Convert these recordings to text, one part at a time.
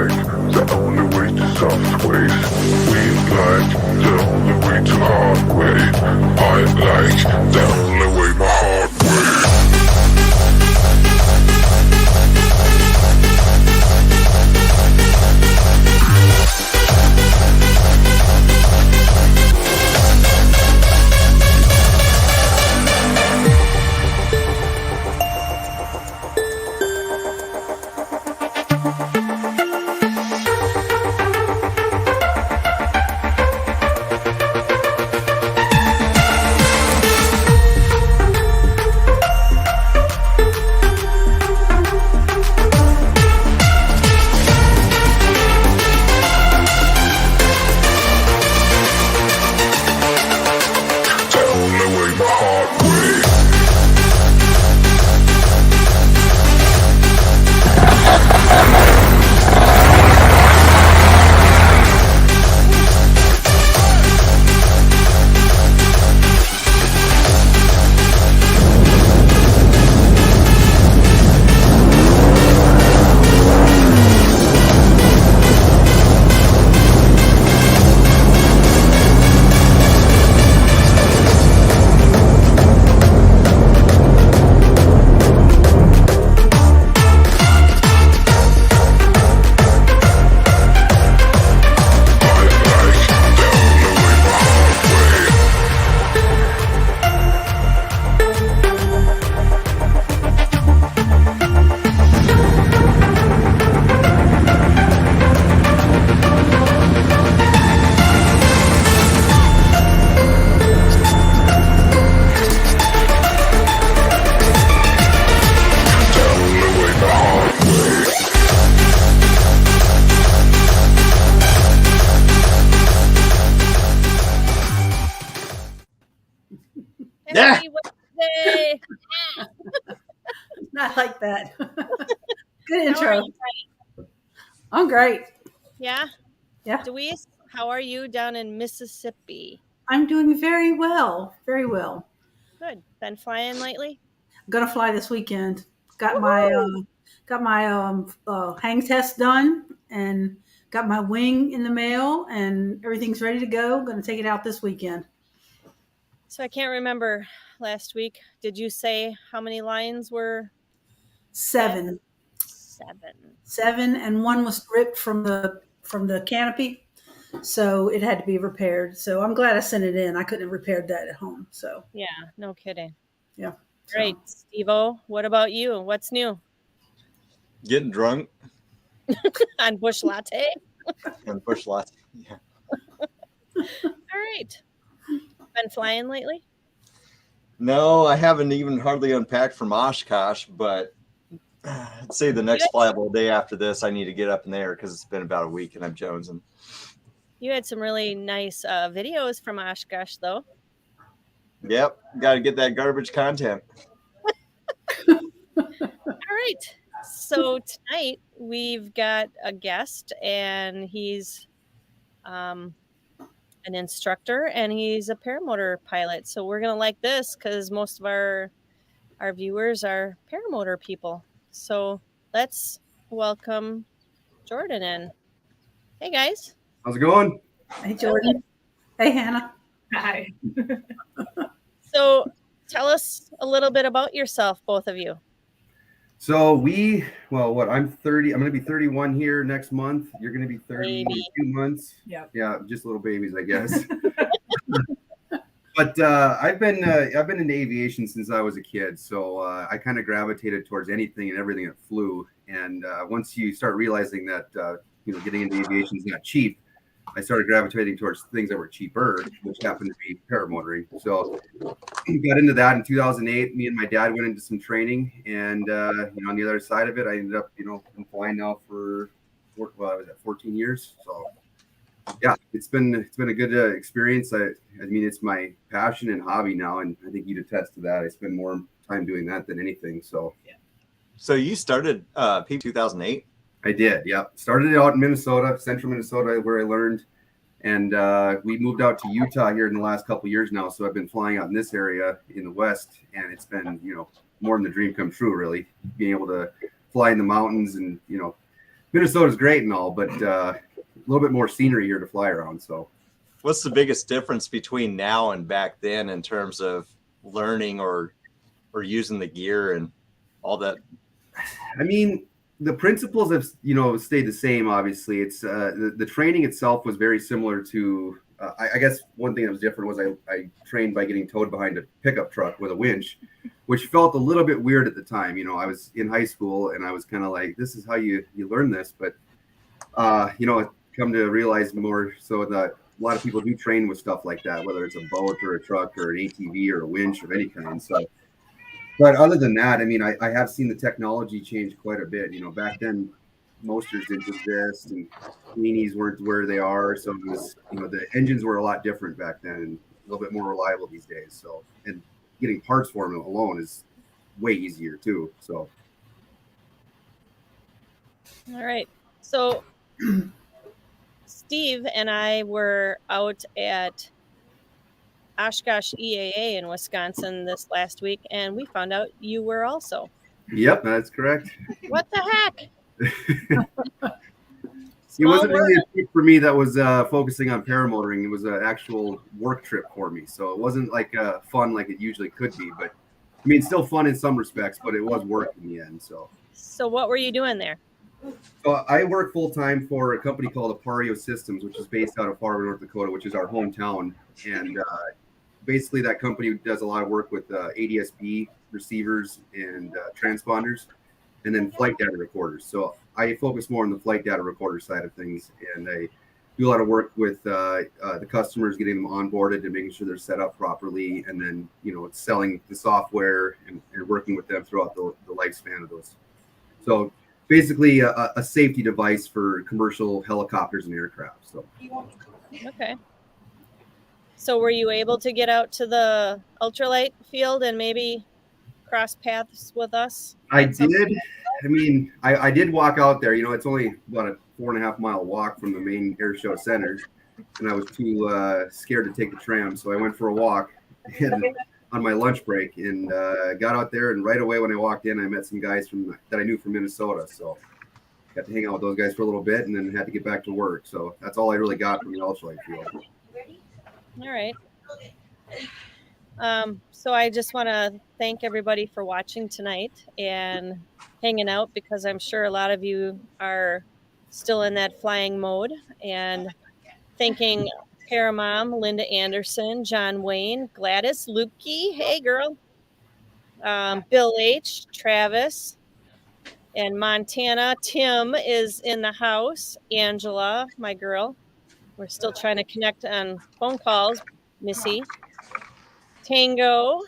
like the only way to soft ways. We like the only way to hard way. I like the only way my heart way. Not like that. Good intro. I'm great. Yeah? Yeah. Deweese, how are you down in Mississippi? I'm doing very well. Very well. Good. Been flying lately? I'm gonna fly this weekend. Got my hang test done and got my wing in the mail and everything's ready to go. Gonna take it out this weekend. So I can't remember last week. Did you say how many lines were? 7. 7. And one was ripped from the canopy, so it had to be repaired. So I'm glad I sent it in. I couldn't have repaired that at home. So yeah, no kidding. Yeah. Great. Steve-O, what about you? What's new? Getting drunk. On Bush Latte? On Bush Latte, yeah. All right. Been flying lately? No, I haven't even hardly unpacked from Oshkosh, but I'd say the next flyable day after this, I need to get up in there because it's been about a week and I'm jonesing. You had some really nice videos from Oshkosh, though. Yep, got to get that garbage content. All right. So tonight we've got a guest, and he's an instructor, and he's a paramotor pilot. So we're gonna like this because most of our viewers are paramotor people. So let's welcome Jordan in. Hey guys. How's it going? Hey Jordan. Hey Hannah. Hi. So tell us a little bit about yourself, both of you. So I'm 30. I'm going to be 31 here next month. You're going to be 30 in 2 months. Yep. Yeah, just little babies, I guess. But I've been into aviation since I was a kid. So I kind of gravitated towards anything and everything that flew. And once you start realizing that getting into aviation is not cheap, I started gravitating towards things that were cheaper, which happened to be paramotoring. So got into that in 2008. Me and my dad went into some training, and on the other side of it, I ended up been flying now for 14 years. So yeah, it's been a good experience. I mean, it's my passion and hobby now, and I think you'd attest to that. I spend more time doing that than anything. So yeah. So you started PPG 2008. I did, yeah. Started it out in Minnesota, central Minnesota, where I learned. And we moved out to Utah here in the last couple of years now. So I've been flying out in this area in the West, and it's been, more than the dream come true, really. Being able to fly in the mountains and, Minnesota's great and all, but a little bit more scenery here to fly around. So, what's the biggest difference between now and back then in terms of learning or using the gear and all that? I mean, the principles have stayed the same. Obviously, it's the training itself was very similar to. I guess one thing that was different was I trained by getting towed behind a pickup truck with a winch, which felt a little bit weird at the time. I was in high school and I was kind of like, this is how you learn this. But, I come to realize more so that a lot of people do train with stuff like that, whether it's a boat or a truck or an ATV or a winch of any kind. So, but other than that, I mean, I have seen the technology change quite a bit. Back then, Mosters didn't exist and Weenies weren't where they are. So it was, the engines were a lot different back then and a little bit more reliable these days. So, and getting parts for them alone is way easier too. So. All right. So Steve and I were out at Oshkosh EAA in Wisconsin this last week, and we found out you were also. Yep, that's correct. What the heck? It wasn't really a trip for me that was focusing on paramotoring. It was an actual work trip for me. So it wasn't like fun like it usually could be. But, I mean, still fun in some respects, but it was work in the end. So what were you doing there? So I work full-time for a company called Apario Systems, which is based out of Fargo, North Dakota, which is our hometown. And basically that company does a lot of work with Adsb receivers and transponders, and then flight data recorders. So I focus more on the flight data recorder side of things, and I do a lot of work with the customers, getting them onboarded and making sure they're set up properly, and then selling the software and working with them throughout the lifespan of those. So basically a safety device for commercial helicopters and aircraft. So okay. So were you able to get out to the ultralight field and maybe cross paths with us? I did. I mean, I did walk out there. It's only about a 4.5 mile walk from the main air show center, and I was too scared to take the tram, so I went for a walk on my lunch break and got out there. And right away when I walked in, I met some guys that I knew from Minnesota, so got to hang out with those guys for a little bit, and then had to get back to work. So that's all I really got from the ultralight field. All right. So I just want to thank everybody for watching tonight and hanging out, because I'm sure a lot of you are still in that flying mode, and thanking Paramom, Linda Anderson, John Wayne, Gladys, Lukey, hey girl, Bill H, Travis, and Montana. Tim is in the house. Angela, my girl. We're still trying to connect on phone calls. Missy, Tango,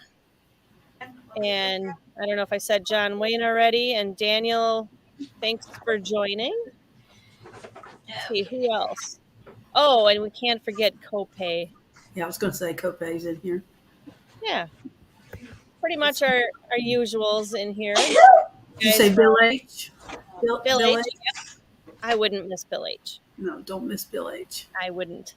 and I don't know if I said John Wayne already, and Daniel, thanks for joining. Let's see, who else? Oh, and we can't forget Copay. Yeah, I was going to say Copay's in here. Yeah, pretty much our usuals in here. Did you say Bill H? Bill H? Yep. I wouldn't miss Bill H. No, don't miss Bill H. I wouldn't.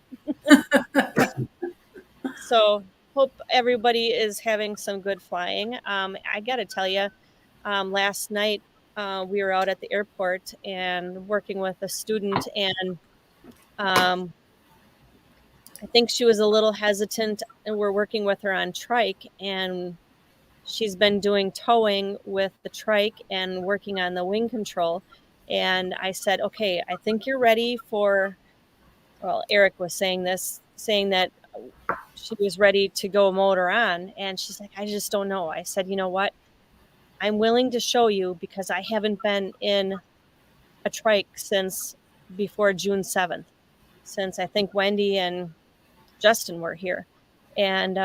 So hope everybody is having some good flying. I got to tell you, last night we were out at the airport and working with a student, and I think she was a little hesitant, and we're working with her on trike, and she's been doing towing with the trike and working on the wing control. And I said, okay, I think you're ready for, well, Eric was saying that she was ready to go motor on. And she's like, I just don't know. I said, you know what? I'm willing to show you, because I haven't been in a trike since before June 7th, since I think Wendy and Justin were here. And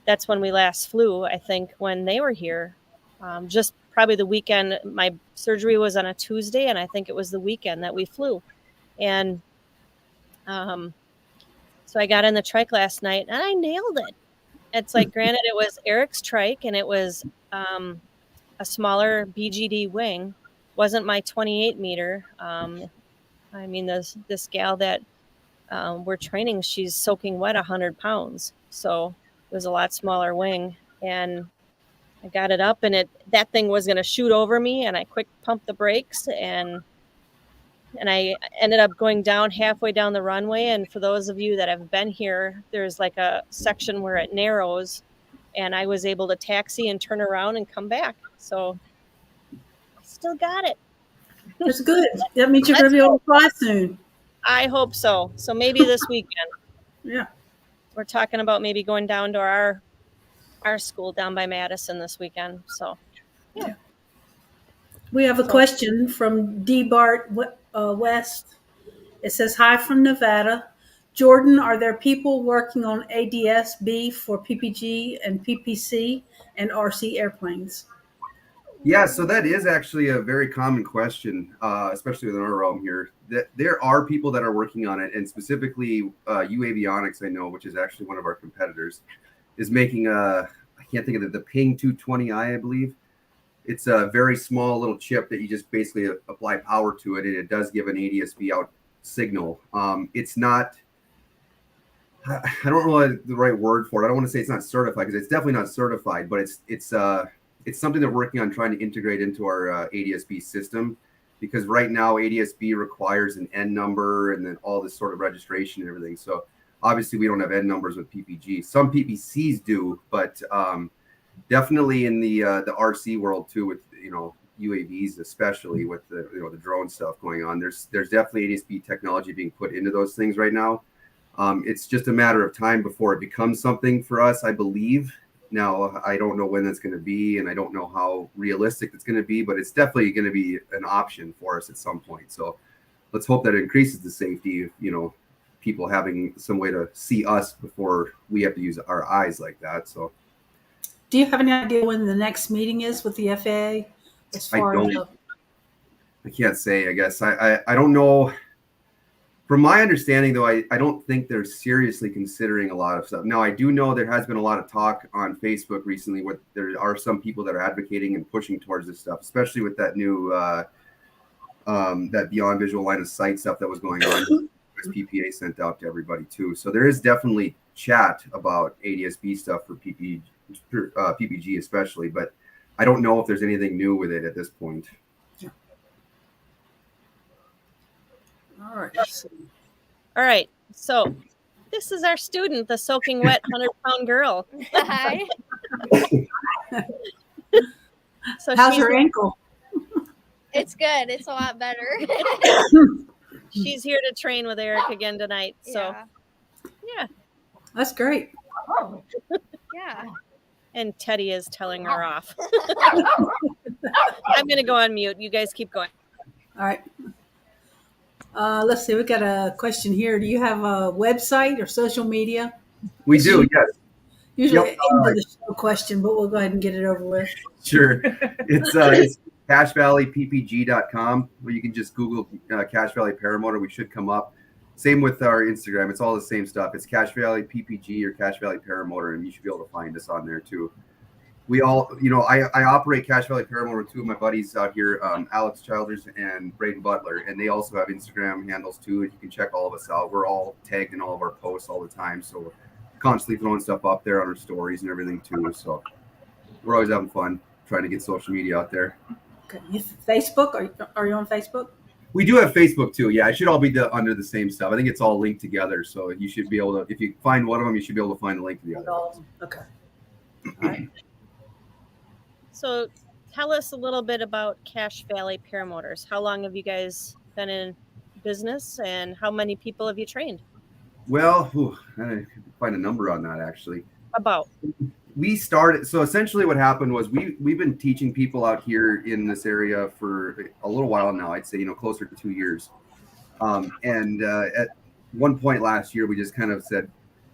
that's when we last flew, I think, when they were here. Just probably the weekend. My surgery was on a Tuesday, and I think it was the weekend that we flew. And so I got in the trike last night, and I nailed it. It's like, granted, it was Eric's trike, and it was a smaller BGD wing. Wasn't my 28 meter. I mean, this gal that we're training, she's soaking wet 100 pounds. So it was a lot smaller wing. And I got it up, and that thing was going to shoot over me, and I quick pumped the brakes, and I ended up going down halfway down the runway. And for those of you that have been here, there's like a section where it narrows, and I was able to taxi and turn around and come back. So I still got it. That's good. That means you're going to be able to fly soon. I hope so. So maybe this weekend. Yeah. We're talking about maybe going down to our school down by Madison this weekend. So, yeah. We have a question from D. Bart West. It says, hi from Nevada. Jordan, are there people working on Adsb for PPG and PPC and RC airplanes? Yeah, so that is actually a very common question, especially within our realm here. That there are people that are working on it, and specifically U Avionics, I know, which is actually one of our competitors, is making I can't think of it, the Ping 220i, I believe. It's a very small little chip that you just basically apply power to it, and it does give an Adsb out signal. It's not, I don't know the right word for it. I don't want to say it's not certified, because it's definitely not certified, but it's something that we're working on trying to integrate into our Adsb system, because right now Adsb requires an N number and then all this sort of registration and everything. So obviously we don't have N numbers with PPG. Some PPCs do, but definitely in the RC world too, with UAVs, especially with the drone stuff going on. There's definitely Adsb technology being put into those things right now. It's just a matter of time before it becomes something for us, I believe. Now, I don't know when that's going to be, and I don't know how realistic it's going to be, but it's definitely going to be an option for us at some point. So let's hope that it increases the safety, people having some way to see us before we have to use our eyes like that. So, do you have any idea when the next meeting is with the FAA? I can't say, I guess. I don't know. From my understanding, though, I don't think they're seriously considering a lot of stuff. Now, I do know there has been a lot of talk on Facebook recently where there are some people that are advocating and pushing towards this stuff, especially with that new that beyond visual line of sight stuff that was going on. PPA sent out to everybody too. So there is definitely chat about Adsb stuff for PPG especially, but I don't know if there's anything new with it at this point. All right. So this is our student, the soaking wet 100-pound girl. Hi. So how's your ankle? It's good. It's a lot better. She's here to train with Eric again tonight. So yeah. That's great. Yeah. And Teddy is telling her off. I'm going to go on mute. You guys keep going. All right. Let's see. We got a question here. Do you have a website or social media? We do, yes. Usually end of the show question, but we'll go ahead and get it over with. Sure. It's CacheValleyPPG.com, where you can just Google Cache Valley Paramotor. We should come up. Same with our Instagram. It's all the same stuff. It's Cache Valley PPG or Cache Valley Paramotor, and you should be able to find us on there too. We all, I operate Cache Valley Paramotor with two of my buddies out here, Alex Childers and Braden Butler, and they also have Instagram handles too. And you can check all of us out. We're all tagged in all of our posts all the time, so we're constantly throwing stuff up there on our stories and everything too. So we're always having fun trying to get social media out there. Okay. Facebook? Are you on Facebook? We do have Facebook too. Yeah, it should all be under the same stuff. I think it's all linked together, so you should be able to. If you find one of them, you should be able to find the link to the other. Okay. All right. So tell us a little bit about Cache Valley Paramotors. How long have you guys been in business, and how many people have you trained? Well, I could find a number on that actually. About. We started, so essentially what happened was we've been teaching people out here in this area for a little while now. I'd say, closer to 2 years. And at one point last year, we just kind of said,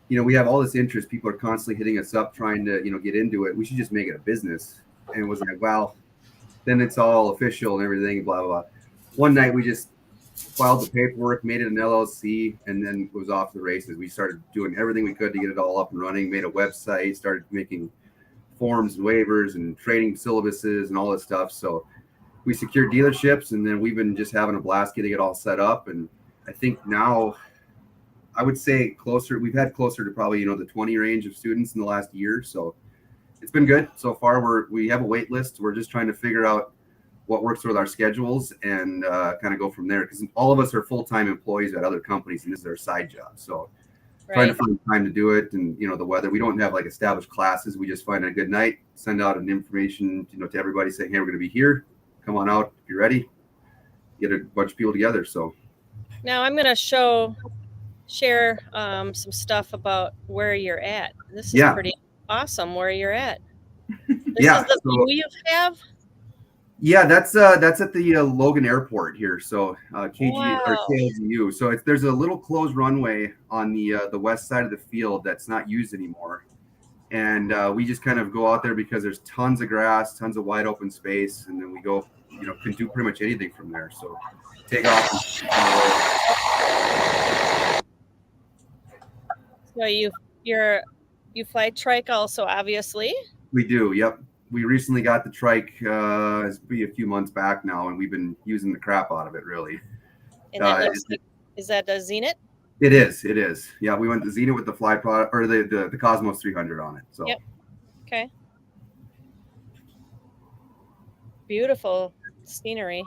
we have all this interest. People are constantly hitting us up trying to, get into it. We should just make it a business. And it was like, well, then it's all official and everything, blah, blah, blah. One night we just filed the paperwork, made it an LLC, and then it was off the races. We started doing everything we could to get it all up and running, made a website, started making forms and waivers and training syllabuses and all this stuff. So we secured dealerships, and then we've been just having a blast getting it all set up. And I think now I would say we've had closer to probably, the 20 range of students in the last year. So it's been good so far. We have a wait list. We're just trying to figure out what works with our schedules and kind of go from there, because all of us are full-time employees at other companies and this is our side job. So trying to find time to do it, and the weather. We don't have like established classes. We just find a good night, send out an information to everybody saying, hey, we're going to be here. Come on out if you're ready. Get a bunch of people together. So now I'm going to share some stuff about where you're at. This is pretty awesome where you're at. This is the view you have? Yeah, that's at the Logan Airport here. So KG or KLZU. So there's a little closed runway on the west side of the field that's not used anymore, and we just kind of go out there because there's tons of grass, tons of wide open space, and then we go, can do pretty much anything from there. So take off. So you fly trike also, obviously. We do. Yep. We recently got the trike. It's been a few months back now, and we've been using the crap out of it, really. And that is that a Zenith? It is. It is. Yeah, we went to Zenith with the fly product or the Cosmos 300 on it. So. Yep. Okay. Beautiful scenery.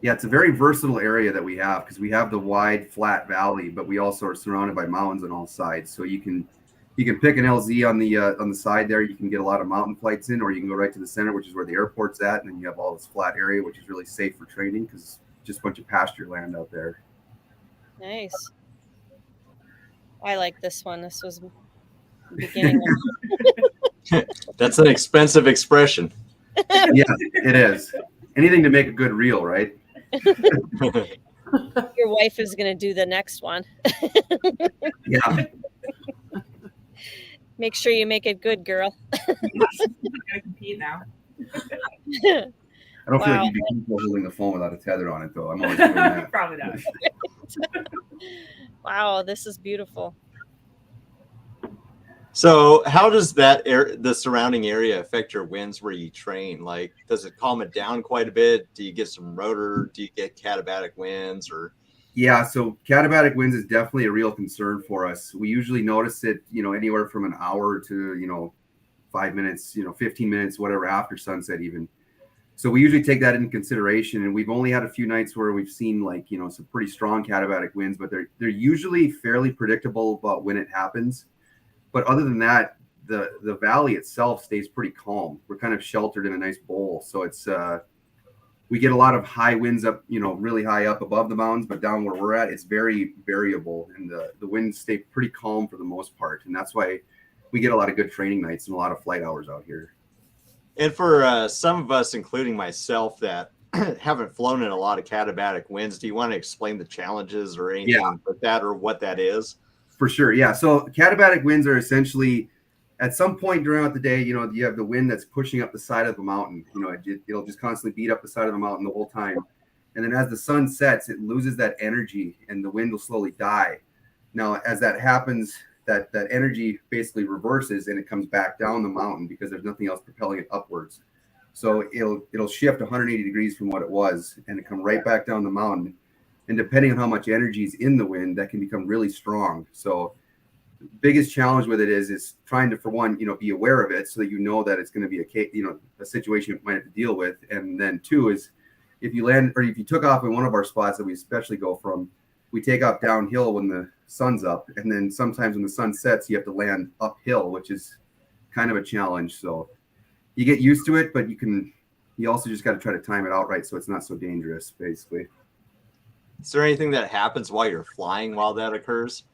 Yeah, it's a very versatile area that we have because we have the wide flat valley, but we also are surrounded by mountains on all sides. So you can pick an LZ on the side there. You can get a lot of mountain flights in, or you can go right to the center, which is where the airport's at, and then you have all this flat area, which is really safe for training because just a bunch of pasture land out there. Nice. I like this one. This was the beginning of That's an expensive expression. Yeah, it is. Anything to make a good reel, right? Your wife is going to do the next one. Yeah. Make sure you make it good, girl. I'm gonna compete now. I don't feel like you'd be comfortable holding the phone without a tether on it, though. I'm always doing that. Probably not. Wow, this is beautiful. So how does the surrounding area affect your winds where you train? Like, does it calm it down quite a bit? Do you get some rotor? Do you get katabatic winds? Or Yeah, so katabatic winds is definitely a real concern for us. We usually notice it, anywhere from an hour to, 5 minutes, 15 minutes, whatever, after sunset even. So we usually take that into consideration, and we've only had a few nights where we've seen some pretty strong katabatic winds, but they're usually fairly predictable about when it happens. But other than that, the valley itself stays pretty calm. We're kind of sheltered in a nice bowl, so it's we get a lot of high winds up, really high up above the mountains, but down where we're at, it's very variable, and the winds stay pretty calm for the most part, and that's why we get a lot of good training nights and a lot of flight hours out here. And for some of us, including myself, that haven't flown in a lot of katabatic winds, do you want to explain the challenges or anything like that, or what that is? For sure, yeah. So katabatic winds are essentially, at some point throughout the day, you have the wind that's pushing up the side of the mountain. It'll just constantly beat up the side of the mountain the whole time. And then as the sun sets, it loses that energy and the wind will slowly die. Now, as that happens, that energy basically reverses and it comes back down the mountain because there's nothing else propelling it upwards. So it'll shift 180 degrees from what it was and it come right back down the mountain. And depending on how much energy is in the wind, that can become really strong. So the biggest challenge with it is trying to, for one, be aware of it so that that it's going to be a situation you might have to deal with. And then two is if you took off in one of our spots that we especially go from, we take off downhill when the sun's up. And then sometimes when the sun sets, you have to land uphill, which is kind of a challenge. So you get used to it, but you also just got to try to time it out right so it's not so dangerous, basically. Is there anything that happens while you're flying while that occurs?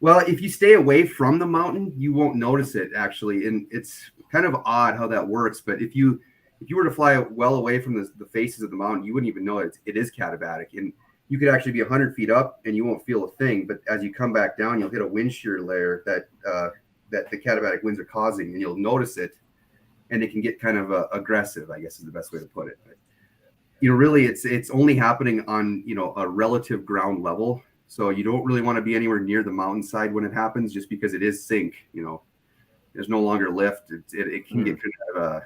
Well, if you stay away from the mountain, you won't notice it, actually. And it's kind of odd how that works. But if you were to fly well away from the faces of the mountain, you wouldn't even know it is katabatic. And you could actually be 100 feet up and you won't feel a thing. But as you come back down, you'll hit a wind shear layer that the katabatic winds are causing, and you'll notice it. And it can get kind of aggressive, I guess is the best way to put it. But, really, it's only happening on, a relative ground level. So you don't really want to be anywhere near the mountainside when it happens, just because it is sink. There's no longer lift. It can get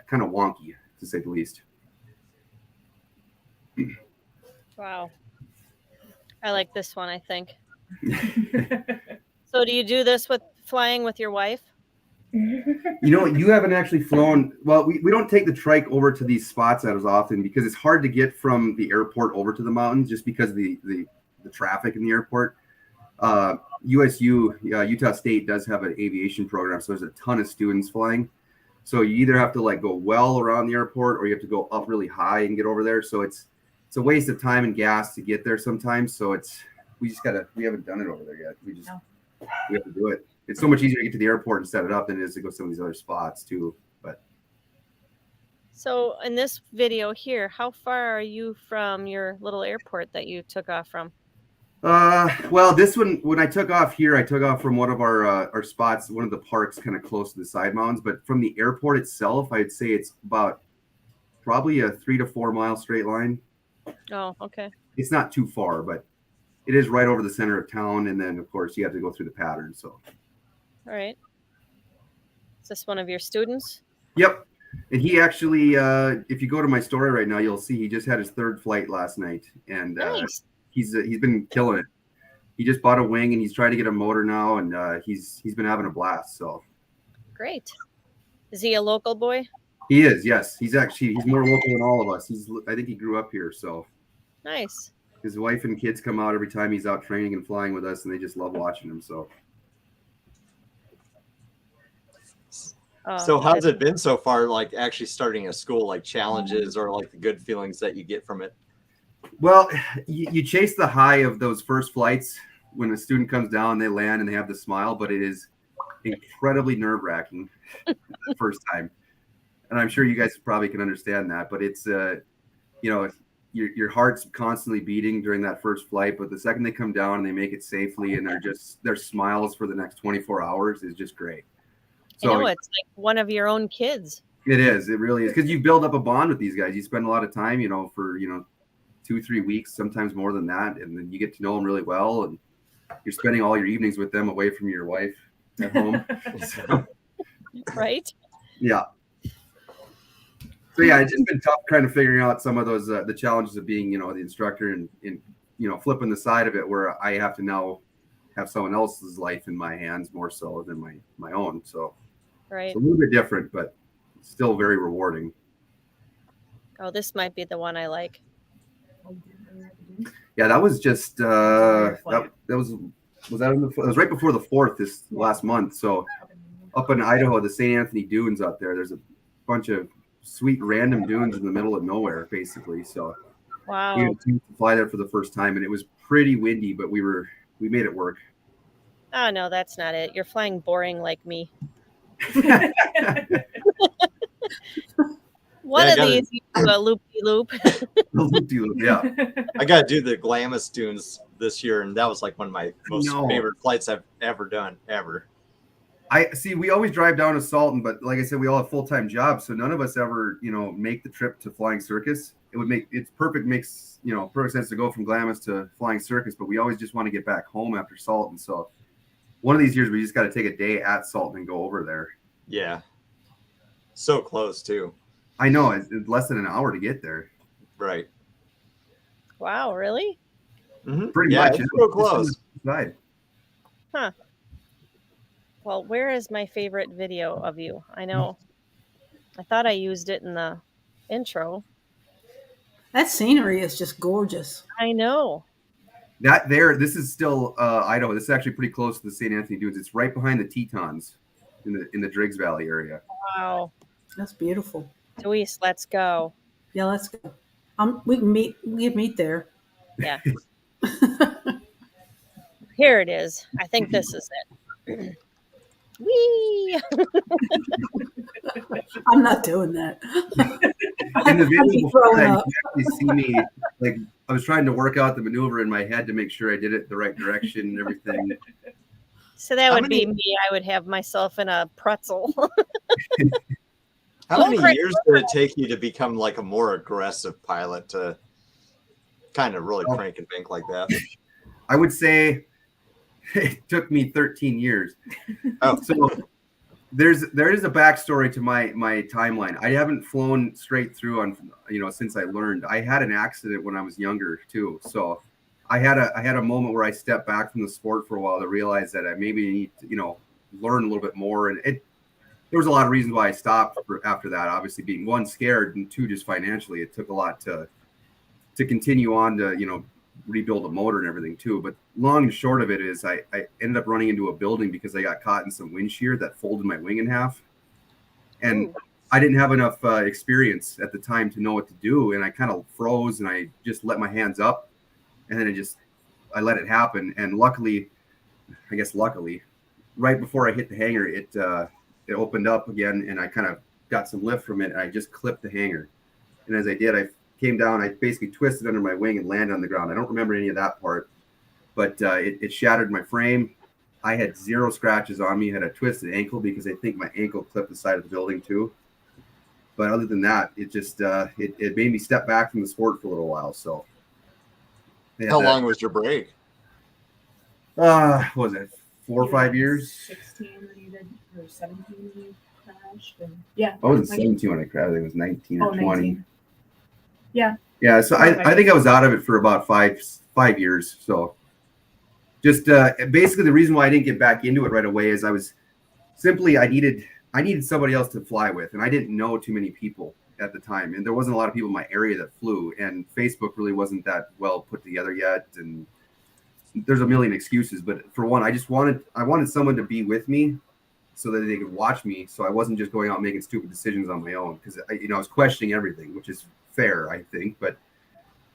kind of wonky, to say the least. Wow. I like this one, I think. So do you do this with flying with your wife? You haven't actually flown. Well, we don't take the trike over to these spots as often because it's hard to get from the airport over to the mountains just because of the traffic in the airport. Utah State does have an aviation program, so there's a ton of students flying. So you either have to like go well around the airport or you have to go up really high and get over there. So it's a waste of time and gas to get there sometimes. So we haven't done it over there yet. We have to do it. It's so much easier to get to the airport and set it up than it is to go to some of these other spots too. But So in this video here, how far are you from your little airport that you took off from? well, this one, when I took off here, I took off from one of our spots, one of the parks kind of close to the side mountains. But from the airport itself, I'd say it's about probably a 3 to 4 mile straight line. Oh, okay. It's not too far, but it is right over the center of town. And then, of course, you have to go through the pattern. So, All right. Is this one of your students? yep. And he actually, if you go to my story right now, you'll see he just had his third flight last night. And Nice. he's been killing it. He just bought a wing and he's trying to get a motor now. And he's been having a blast. So Great. Is he a local boy? he is, yes. He's more local than all of us. I think he grew up here. So Nice. his wife and kids come out every time he's out training and flying with us, and they just love watching him. So So how's it been so far, like actually starting a school, like challenges or like the good feelings that you get from it? well, you chase the high of those first flights when a student comes down, they land and they have the smile, but it is incredibly nerve-wracking the first time. And I'm sure you guys probably can understand that, but it's your heart's constantly beating during that first flight, but the second they come down and they make it safely and their smiles for the next 24 hours is just great. So I know, it's like one of your own kids. it is. It really is, because you build up a bond with these guys. You spend a lot of time, for 2-3 weeks, sometimes more than that, and then you get to know them really well, and you're spending all your evenings with them away from your wife at home. So, Right? yeah. So yeah, it's just been tough kind of figuring out some of those the challenges of being the instructor and flipping the side of it where I have to now have someone else's life in my hands more so than my own. So Right. it's a little bit different, but still very rewarding. Oh, this might be the one I like. Yeah, that was just that was right before the 4th this last month. So up in Idaho, the St. Anthony Dunes out there, there's a bunch of sweet random dunes in the middle of nowhere, basically. So Wow. we had to fly there for the first time, and it was pretty windy, but we made it work. Oh, no, that's not it. You're flying boring like me. One Yeah, I of gotta- these, you do a loop-de-loop. Yeah. I got to do the Glamis dunes this year, and that was like one of my most No. favorite flights I've ever done, ever. I see. We always drive down to Salton, but like I said, we all have full-time jobs, so none of us ever, make the trip to Flying Circus. Makes perfect sense to go from Glamis to Flying Circus, but we always just want to get back home after Salton. So one of these years, we just got to take a day at Salton and go over there. Yeah. So close, too. I know it's less than an hour to get there. Right. Wow, really? Mhm. Pretty Yeah, much. it's real close. Side. Huh. Well, where is my favorite video of you? I know. I thought I used it in the intro. That scenery is just gorgeous. I know. This is still Idaho. This is actually pretty close to the St. Anthony Dunes. It's right behind the Tetons in the Driggs Valley area. Wow. That's beautiful. Luis, let's go. Yeah, let's go. We can meet there. Yeah. Here it is. I think this is it. Whee! I'm not doing that. In the I'd video be before throwing that, up. you actually see me, like, I was trying to work out the maneuver in my head to make sure I did it the right direction and everything. So that How would be me. I would have myself in a pretzel. How Oh, many great. years did it take you to become like a more aggressive pilot to kind of really crank and bank like that? I would say it took me 13 years. Oh, So there is a backstory to my timeline. I haven't flown straight through on since I learned. I had an accident when I was younger too. So I had a moment where I stepped back from the sport for a while to realize that I maybe need to learn a little bit more. And there was a lot of reasons why I stopped after that. Obviously, being one, scared, and two, just financially, it took a lot to continue on to rebuild a motor and everything too. But long and short of it is, I ended up running into a building because I got caught in some wind shear that folded my wing in half, and Ooh. I didn't have enough experience at the time to know what to do, and I kind of froze and I just let my hands up, and then I let it happen. And luckily, right before I hit the hanger, it opened up again, and I kind of got some lift from it, and I just clipped the hanger. And as I did, I came down, I basically twisted under my wing and landed on the ground. I don't remember any of that part, but it shattered my frame. I had 0 scratches on me, had a twisted ankle because I think my ankle clipped the side of the building too. But other than that, it just it made me step back from the sport for a little while. So yeah, How long was your break? what was it, 4 or 5 years? 16 when you did, or 17 when you crashed. And yeah. I wasn't 17 when I crashed. I think it was 19 or 20. 19. Yeah. Yeah, so I think I was out of it for about five years. So just basically the reason why I didn't get back into it right away is I needed somebody else to fly with, and I didn't know too many people at the time, and there wasn't a lot of people in my area that flew, and Facebook really wasn't that well put together yet, and there's a million excuses. But for one, I wanted someone to be with me so that they could watch me, so I wasn't just going out making stupid decisions on my own, because I was questioning everything, which is fair, I think. But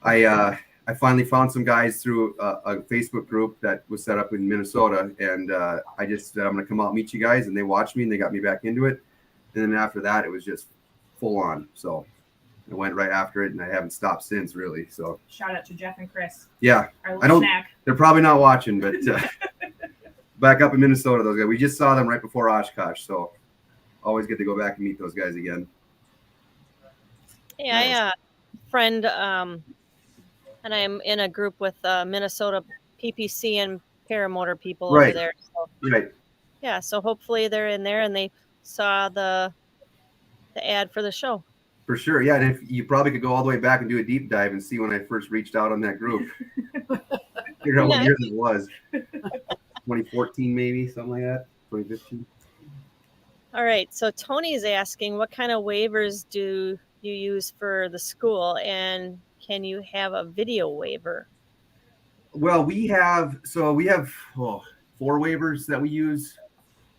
I finally found some guys through a Facebook group that was set up in Minnesota, and I just said, I'm going to come out and meet you guys, and they watched me and they got me back into it. And then after that, it was just full on. So I went right after it, and I haven't stopped since, really. So Shout out to Jeff and Chris. Yeah, Our I little don't. snack. They're probably not watching, but back up in Minnesota, those guys. We just saw them right before Oshkosh, so always get to go back and meet those guys again. Yeah, I friend, and I'm in a group with Minnesota PPC and Paramotor people over there. So, Right. yeah, so hopefully they're in there and they saw the ad for the show. For sure, yeah. And if you probably could go all the way back and do a deep dive and see when I first reached out on that group. Figure out what year it was. 2014, maybe, something like that. 2015. All right, so Tony's asking, what kind of waivers do you use for the school, and can you have a video waiver? Well, we have 4 waivers that we use.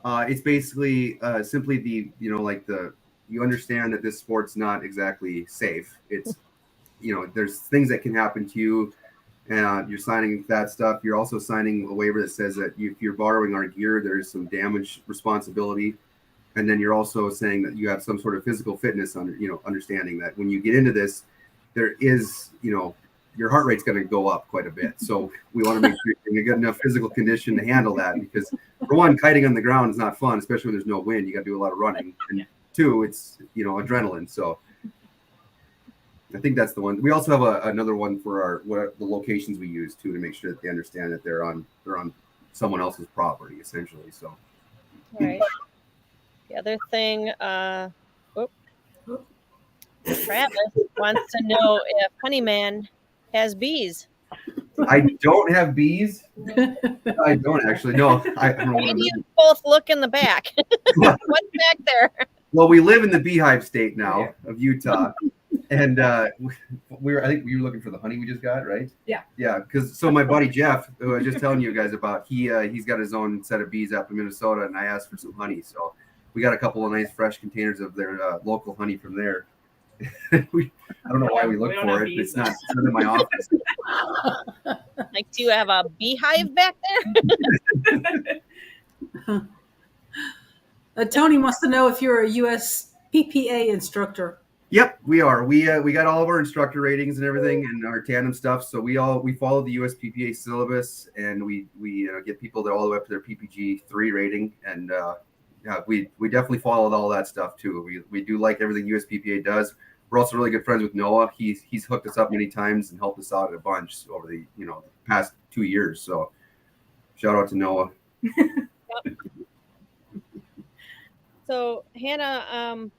It's basically simply you understand that this sport's not exactly safe. It's, there's things that can happen to you. You're signing that stuff. You're also signing a waiver that says that if you're borrowing our gear, there's some damage responsibility. And then you're also saying that you have some sort of physical fitness understanding that when you get into this, there is, your heart rate's going to go up quite a bit. So we want to make sure you get enough physical condition to handle that, because for one, kiting on the ground is not fun, especially when there's no wind. You got to do a lot of running. And two, it's, adrenaline. So I think that's the one. We also have another one for the locations we use too, to make sure that they understand that they're on someone else's property, essentially. So. All right. The other thing, Travis wants to know if Honeyman has bees. I don't have bees. I don't actually. No. Maybe you both look in the back. What's back there? Well, we live in the beehive state now of Utah. And I think we were looking for the honey we just got, right? Yeah. Yeah, because my buddy Jeff, who I was just telling you guys about, he's got his own set of bees up in Minnesota, and I asked for some honey. So we got a couple of nice fresh containers of their local honey from there. I don't know why we look for it. It's not in my office. Like, do you have a beehive back there? Tony wants to know if you're a US PPA instructor. Yep, we are. We got all of our instructor ratings and everything, and our tandem stuff. So we follow the US PPA syllabus, and we get people all the way up to their PPG 3 rating, and we definitely followed all that stuff too. We do like everything US PPA does. We're also really good friends with Noah. He's hooked us up many times and helped us out a bunch over the past 2 years. So shout out to Noah. So Hannah,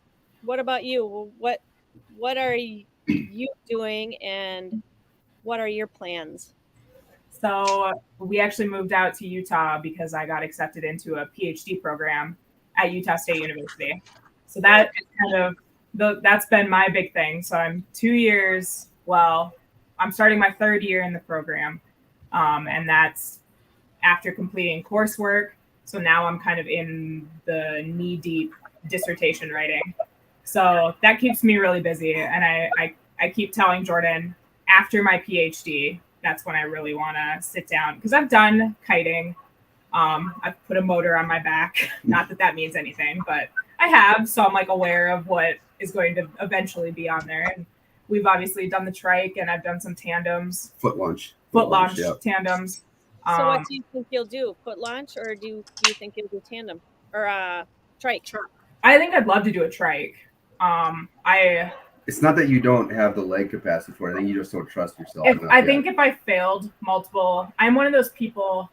what about you? What are you doing, and what are your plans? So we actually moved out to Utah because I got accepted into a PhD program at Utah State University. So that is kind of that's been my big thing. So I'm 2 years. Well, I'm starting my 3rd year in the program, and that's after completing coursework. So now I'm kind of in the knee-deep dissertation writing. So that keeps me really busy. And I keep telling Jordan, after my PhD, that's when I really want to sit down. Because I've done kiting. I've put a motor on my back. Not that that means anything, but I have. So I'm like aware of what is going to eventually be on there. And we've obviously done the trike, and I've done some tandems. Foot launch Yeah. Tandems. So what do you think you'll do? Foot launch, or do you think you'll do tandem or trike? I think I'd love to do a trike. It's not that you don't have the leg capacity for it. I think you just don't trust yourself. I think if I failed multiple, I'm one of those people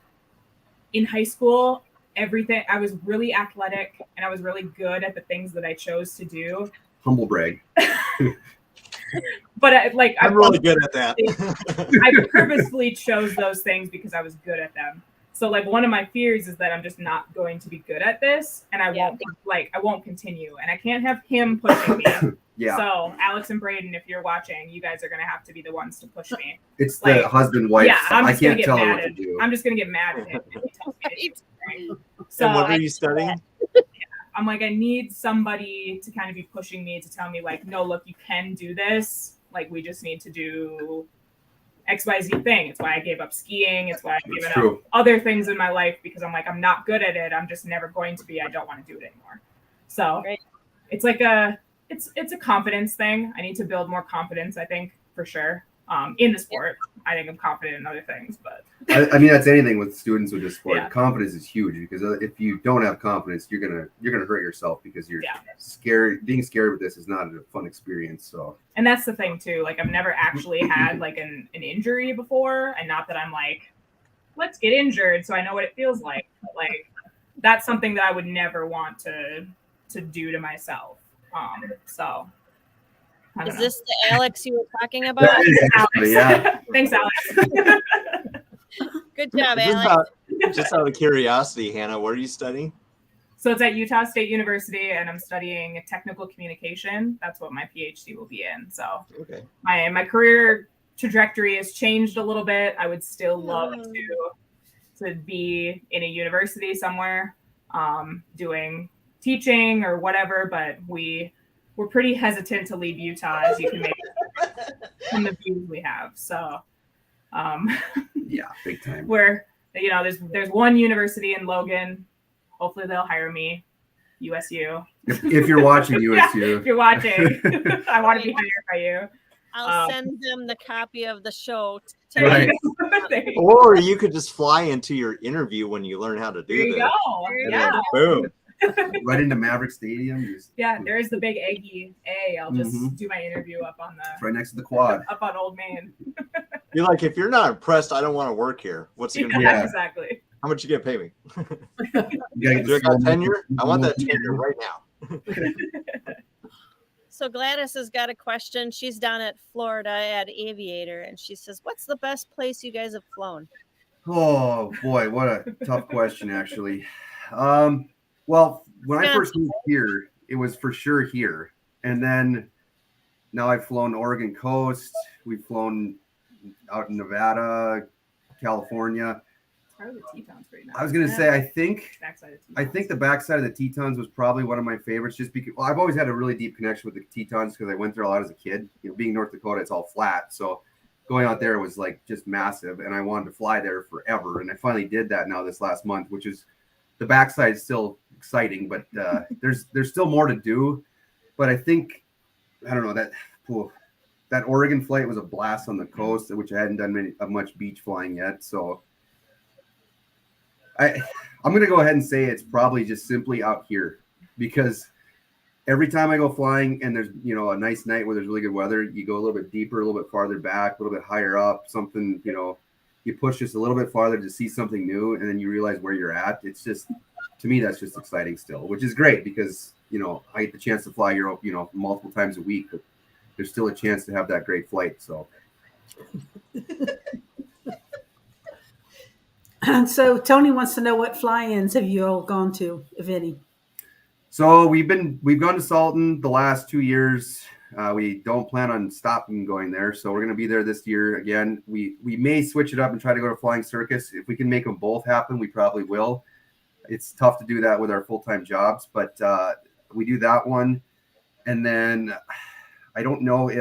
in high school, everything, I was really athletic and I was really good at the things that I chose to do. Humble brag. But I'm really good at that. I purposefully chose those things because I was good at them. So like one of my fears is that I'm just not going to be good at this, and I won't continue, and I can't have him pushing me. Yeah. So Alex and Braden, if you're watching, you guys are gonna have to be the ones to push me. It's the husband-wife. Yeah, I can't tell her what to do. I'm just gonna get mad at him if he tells me to do it. So And what are you studying? I'm like, I need somebody to kind of be pushing me to tell me like, no, look, you can do this. Like, we just need to do XYZ thing. It's why I gave up skiing. It's why I've given up other things in my life, because I'm like, I'm not good at it. I'm just never going to be. I don't want to do it anymore. So it's like it's a confidence thing. I need to build more confidence, I think, for sure. In the sport, I think I'm confident in other things, but I mean, that's anything with students with this sport. Yeah. Confidence is huge, because if you don't have confidence, you're gonna hurt yourself, because you're scared. Being scared with this is not a fun experience. So, and that's the thing too. Like, I've never actually had like an injury before, and not that I'm like, let's get injured so I know what it feels like. But, like, that's something that I would never want to do to myself. So. Is this the Alex you were talking about? Alex. Yeah. Thanks, Alex. Good job, Alex. Just out of curiosity, Hannah, what are you studying? So it's at Utah State University, and I'm studying technical communication. That's what my PhD will be in. So my career trajectory has changed a little bit. I would still love to be in a university somewhere, doing teaching or whatever, but we're pretty hesitant to leave Utah, as you can make from the views we have. So, yeah, big time. Where, there's one university in Logan. Hopefully they'll hire me. USU. If you're watching USU. If you're watching, I want to be hired by you. I'll send them the copy of the show. Right. Or you could just fly into your interview when you learn how to do this. Yeah. Boom. Right into Maverick Stadium. There's the big Aggie A. I'll just do my interview up on the right next to the quad. Up on Old Main. You're like, if you're not impressed, I don't want to work here. What's it gonna be? Exactly. How much you gonna pay me? You Do I got tenure? I want that tenure right now. So Gladys has got a question. She's down at Florida at Aviator, and she says, what's the best place you guys have flown? Oh boy, what a tough question, actually. Well, when I first moved here, it was for sure here. And then now I've flown Oregon coast. We've flown out in Nevada, California. Probably the Tetons right now. I was going to say, I think the backside of the Tetons was probably one of my favorites, just because I've always had a really deep connection with the Tetons because I went there a lot as a kid. Being North Dakota, it's all flat. So going out there was like just massive, and I wanted to fly there forever. And I finally did that now this last month, which is, the backside is still exciting, but there's still more to do. But I think, I don't know, that Oregon flight was a blast on the coast, which I hadn't done much beach flying yet. So I'm going to go ahead and say it's probably just simply out here, because every time I go flying and there's, a nice night where there's really good weather, you go a little bit deeper, a little bit farther back, a little bit higher up, something, you push just a little bit farther to see something new, and then you realize where you're at. It's just, to me, that's just exciting still, which is great because, I get the chance to fly here, multiple times a week, but there's still a chance to have that great flight. So. So Tony wants to know what fly-ins have you all gone to, if any? So we've gone to Salton the last 2 years. We don't plan on stopping going there, so we're going to be there this year again. We may switch it up and try to go to Flying Circus. If we can make them both happen, we probably will. It's tough to do that with our full-time jobs, but we do that one. And then I don't know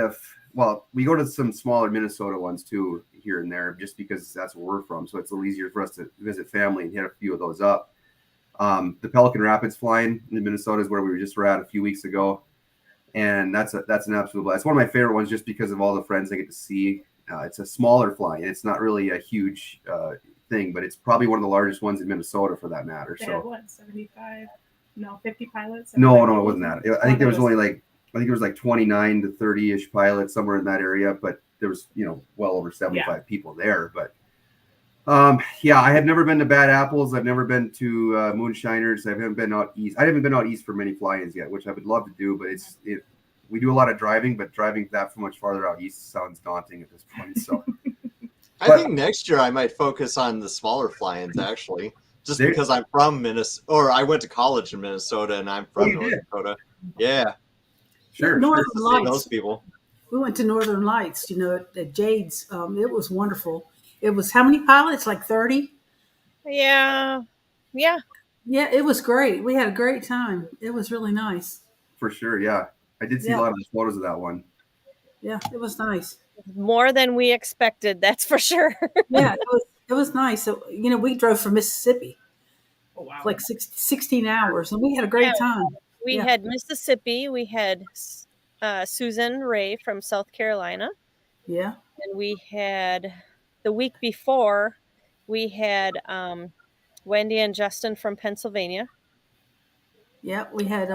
we go to some smaller Minnesota ones too here and there, just because that's where we're from. So it's a little easier for us to visit family and hit a few of those up. The Pelican Rapids flying in Minnesota is where we were at a few weeks ago. And that's an absolute blast. It's one of my favorite ones just because of all the friends I get to see. It's a smaller flying. It's not really a huge thing, but it's probably one of the largest ones in Minnesota for that matter. They So had what, 75? No, 50 pilots? no, it wasn't that. I think there was only like 29 to 30-ish pilots, somewhere in that area, but there was, well over 75 people there. But I have never been to Bad Apples. I've never been to Moonshiners. I haven't been out east. I haven't been out east for many fly-ins yet, which I would love to do, but we do a lot of driving, but driving that much farther out east sounds daunting at this point. So I think next year I might focus on the smaller fly-ins actually, just because I'm from Minnesota, or I went to college in Minnesota and I'm from North Dakota. Yeah. Sure. Northern Lights. Those people. We went to Northern Lights, at Jade's. It was wonderful. It was how many pilots? Like 30? Yeah. Yeah, it was great. We had a great time. It was really nice. For sure, yeah. I did see a lot of the photos of that one. Yeah, it was nice. More than we expected, that's for sure. Yeah, it was nice. So, we drove from Mississippi. Oh, wow. Like 16 hours, and we had a great time. We had Mississippi. We had Susan Ray from South Carolina. Yeah. And we had, the week before, we had Wendy and Justin from Pennsylvania. Yeah, we had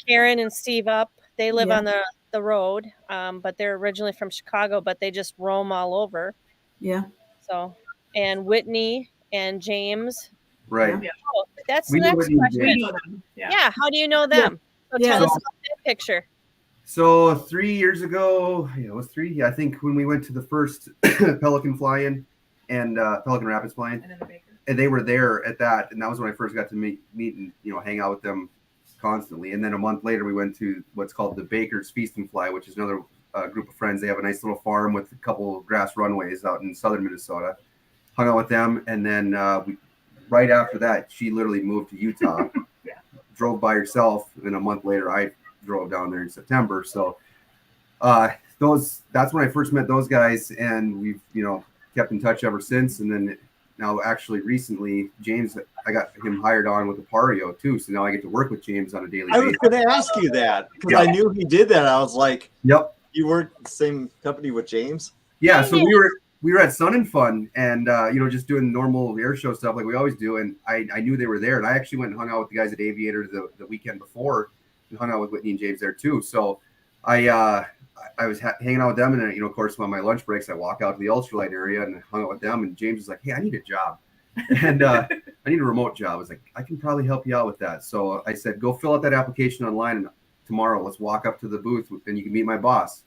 Karen and Steve Up. They live on the road, but they're originally from Chicago, but they just roam all over. Yeah. So, and Whitney and James. Right. Yeah. Oh, that's the next question. Yeah. How do you know them? So tell us about that picture. So 3 years ago, it was 3. Yeah, I think when we went to the first Pelican fly-in and Pelican Rapids fly-in, and they were there at that, and that was when I first got to meet and hang out with them constantly. And then a month later, we went to what's called the Baker's Feast and Fly, which is another group of friends. They have a nice little farm with a couple grass runways out in southern Minnesota. Hung out with them, and then right after that, she literally moved to Utah, drove by herself, and a month later, I drove down there in September. So that's when I first met those guys, and we've kept in touch ever since. And then now actually recently, James, I got him hired on with Apario too, so now I get to work with James on a daily basis. I was going to ask you that because I knew he did that. I was like, yep, you work the same company with James? Yeah, so we were at Sun and Fun, and just doing normal air show stuff like we always do. And I knew they were there, and I actually went and hung out with the guys at Aviator the weekend before, and hung out with Whitney and James there too. So I was hanging out with them, and then, of course, on my lunch breaks, I walk out to the ultralight area and hung out with them. And James was like, "Hey, I need a job, and I need a remote job." I was like, "I can probably help you out with that." So I said, "Go fill out that application online, and tomorrow let's walk up to the booth, and you can meet my boss."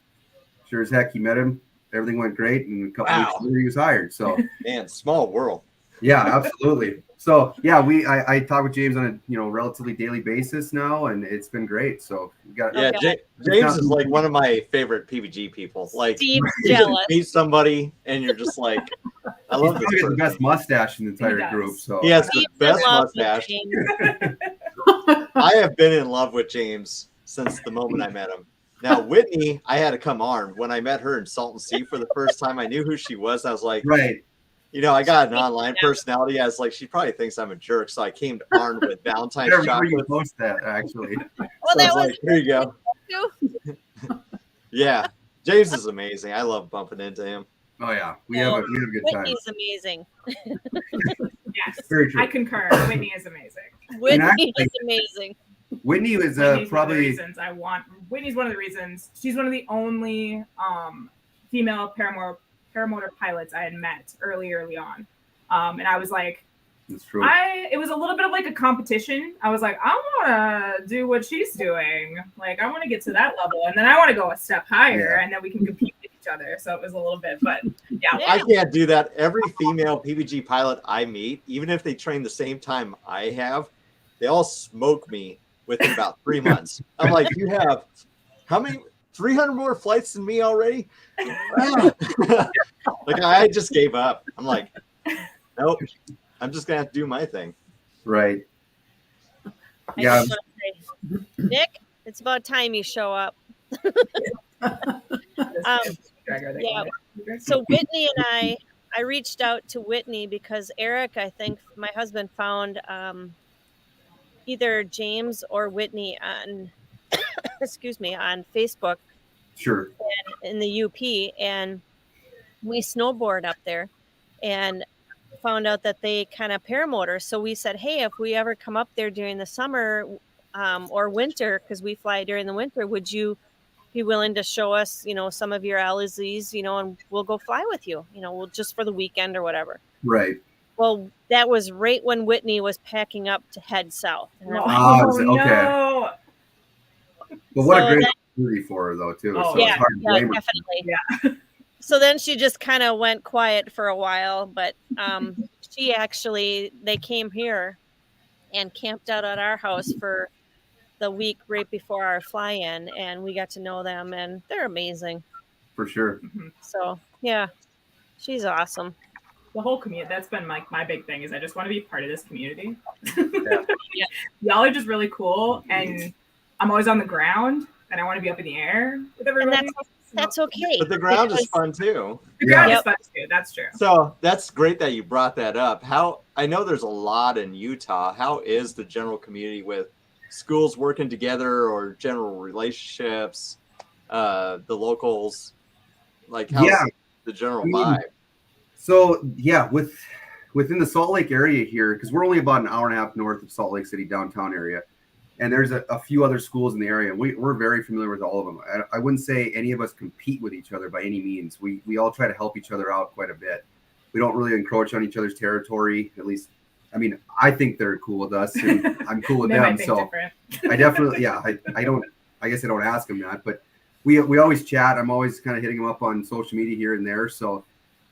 Sure as heck, he met him. Everything went great, and a couple weeks later, he was hired. So, man, small world. Yeah, absolutely. So, yeah, I talk with James on a relatively daily basis now, and it's been great. So, we got James is like one of my favorite PPG people. Like, Steve's jealous. Meet somebody, and you're just like, I love this. He's the best mustache in the entire group. So he has the best mustache. I have been in love with James since the moment I met him. Now, Whitney, I had to come armed. When I met her in Salton Sea for the first time, I knew who she was. I was like, right. I got an online personality. I was like, she probably thinks I'm a jerk. So I came armed with Valentine's chocolate. You post that, actually. Well, so that was like, here you go. Yeah. James is amazing. I love bumping into him. Oh, yeah. We have a good time. Whitney's amazing. Yes. Very true. I concur. Whitney is amazing. Whitney is amazing. Whitney was probably Whitney's one of the reasons. She's one of the only female paramotor pilots I had met early on, and I was like, "That's true." It was a little bit of like a competition. I was like, I want to do what she's doing. Like, I want to get to that level, and then I want to go a step higher, and then we can compete with each other. So it was a little bit, but yeah. Yeah. I can't do that. Every female PPG pilot I meet, even if they train the same time I have, they all smoke me within about 3 months. I'm like, you have how many? 300 more flights than me already? Like, I just gave up. I'm like, nope. I'm just gonna have to do my thing. Right. I Yeah. just wanna say, Nick, it's about time you show up. Yeah. So Whitney and I reached out to Whitney because Eric, I think my husband, found either James or Whitney on excuse me, on Facebook Sure. in the UP, and we snowboard up there and found out that they kind of paramotor. So we said, hey, if we ever come up there during the summer or winter, because we fly during the winter, would you be willing to show us, some of your LZs, and we'll go fly with you, we'll just for the weekend or whatever. Right. Well, that was right when Whitney was packing up to head south. And I'm like, okay. No. Well, what So a great that- opportunity for her, though, too. Oh, so yeah, it's hard to blame her. definitely. Yeah. So then she just kind of went quiet for a while, but they came here and camped out at our house for the week right before our fly-in, and we got to know them, and they're amazing. For sure. So yeah, she's awesome. The whole community, that's been like my big thing, is I just want to be part of this community. Yeah. Y'all are just really cool, and I'm always on the ground, and I want to be up in the air with everybody. That's okay. But the ground is fun too. The ground Yep. is fun too. That's true. So that's great that you brought that up. I know there's a lot in Utah. How is the general community with schools working together or general relationships, the locals? Like, how's the general vibe? So yeah, within the Salt Lake area here, because we're only about an hour and a half north of Salt Lake City downtown area, and there's a few other schools in the area. We're very familiar with all of them. I wouldn't say any of us compete with each other by any means. We all try to help each other out quite a bit. We don't really encroach on each other's territory. At least, I mean, I think they're cool with us, and I'm cool with They them. might think So different. I definitely, I guess I don't ask them that, but we always chat. I'm always kind of hitting them up on social media here and there. So,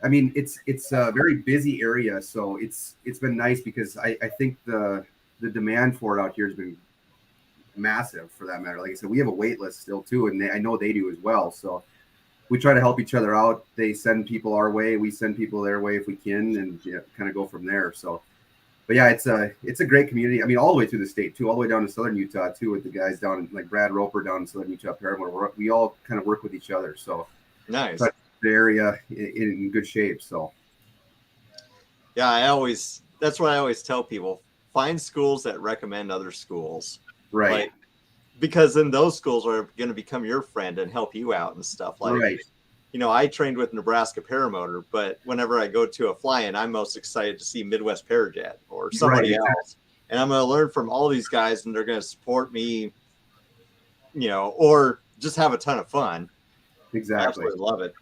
I mean, it's a very busy area. So it's been nice because I think the demand for it out here has been massive, for that matter. Like I said, we have a wait list still too, and I know they do as well. So we try to help each other out. They send people our way, we send people their way if we can, and kind of go from there. So, but yeah, it's a great community. I mean, all the way through the state too, all the way down to southern Utah too, with the guys down like Brad Roper down in southern Utah, Paramotor. We all kind of work with each other. So Nice. the area in good shape. So Yeah, that's what I always tell people. Find schools that recommend other schools. right. Like, because then those schools are going to become your friend and help you out and stuff. Like, Right. I trained with Nebraska Paramotor, but whenever I go to a fly-in, I'm most excited to see Midwest Parajet or somebody Right. else. And I'm going to learn from all these guys, and they're going to support me, or just have a ton of fun. I Exactly. absolutely love it.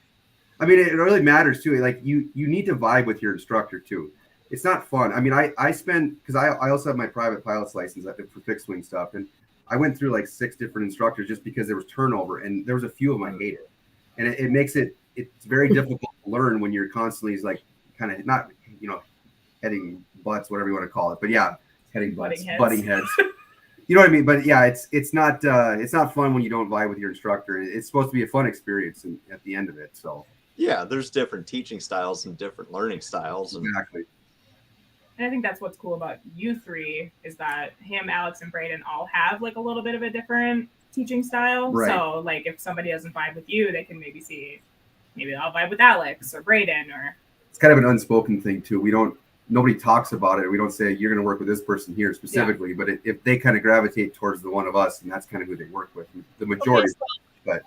I mean, it really matters too. Like you need to vibe with your instructor too. It's not fun. I mean, I spent, because I also have my private pilot's license for fixed wing stuff, and I went through like 6 different instructors just because there was turnover, and there was a few of them I hated, and it makes it's very difficult to learn when you're constantly like kind of not heading butts, whatever you want to call it, but yeah, heading butts, butting heads. You know what I mean? But yeah, it's not fun when you don't vibe with your instructor. It's supposed to be a fun experience at the end of it. So Yeah, there's different teaching styles and different learning styles. And exactly. And I think that's what's cool about you three is that him, Alex, and Braden all have like a little bit of a different teaching style. Right. So like if somebody doesn't vibe with you, they can maybe I'll vibe with Alex or Braden or. It's kind of an unspoken thing too. Nobody talks about it. We don't say you're going to work with this person here specifically, but if they kind of gravitate towards the one of us, and that's kind of who they work with, the majority. But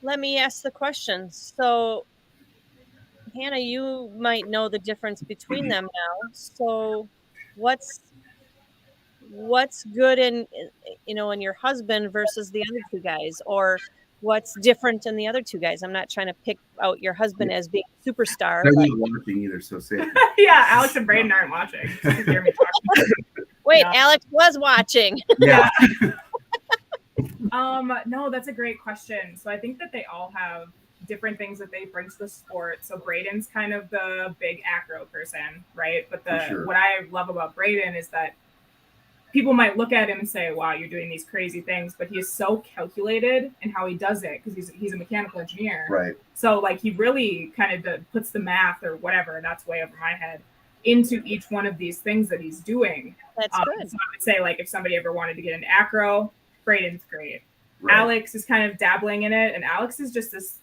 Let me ask the question. So, Hannah, you might know the difference between them now. So, what's good in your husband versus the other two guys, or what's different in the other two guys? I'm not trying to pick out your husband as being a superstar. they're but- not watching either, so say it. Yeah, Alex and Braden aren't watching. You can hear me talking. Wait, Yeah. Alex was watching. Yeah. No, that's a great question. So I think that they all have different things that they bring to the sport. So Braden's kind of the big acro person, right? But what I love about Braden is that people might look at him and say, wow, you're doing these crazy things, but he is so calculated in how he does it because he's a mechanical engineer. Right. So like he really kind of puts the math or whatever, that's way over my head, into each one of these things that he's doing. That's good. So I would say like if somebody ever wanted to get into acro, Braden's great. Right. Alex is kind of dabbling in it, and Alex is just this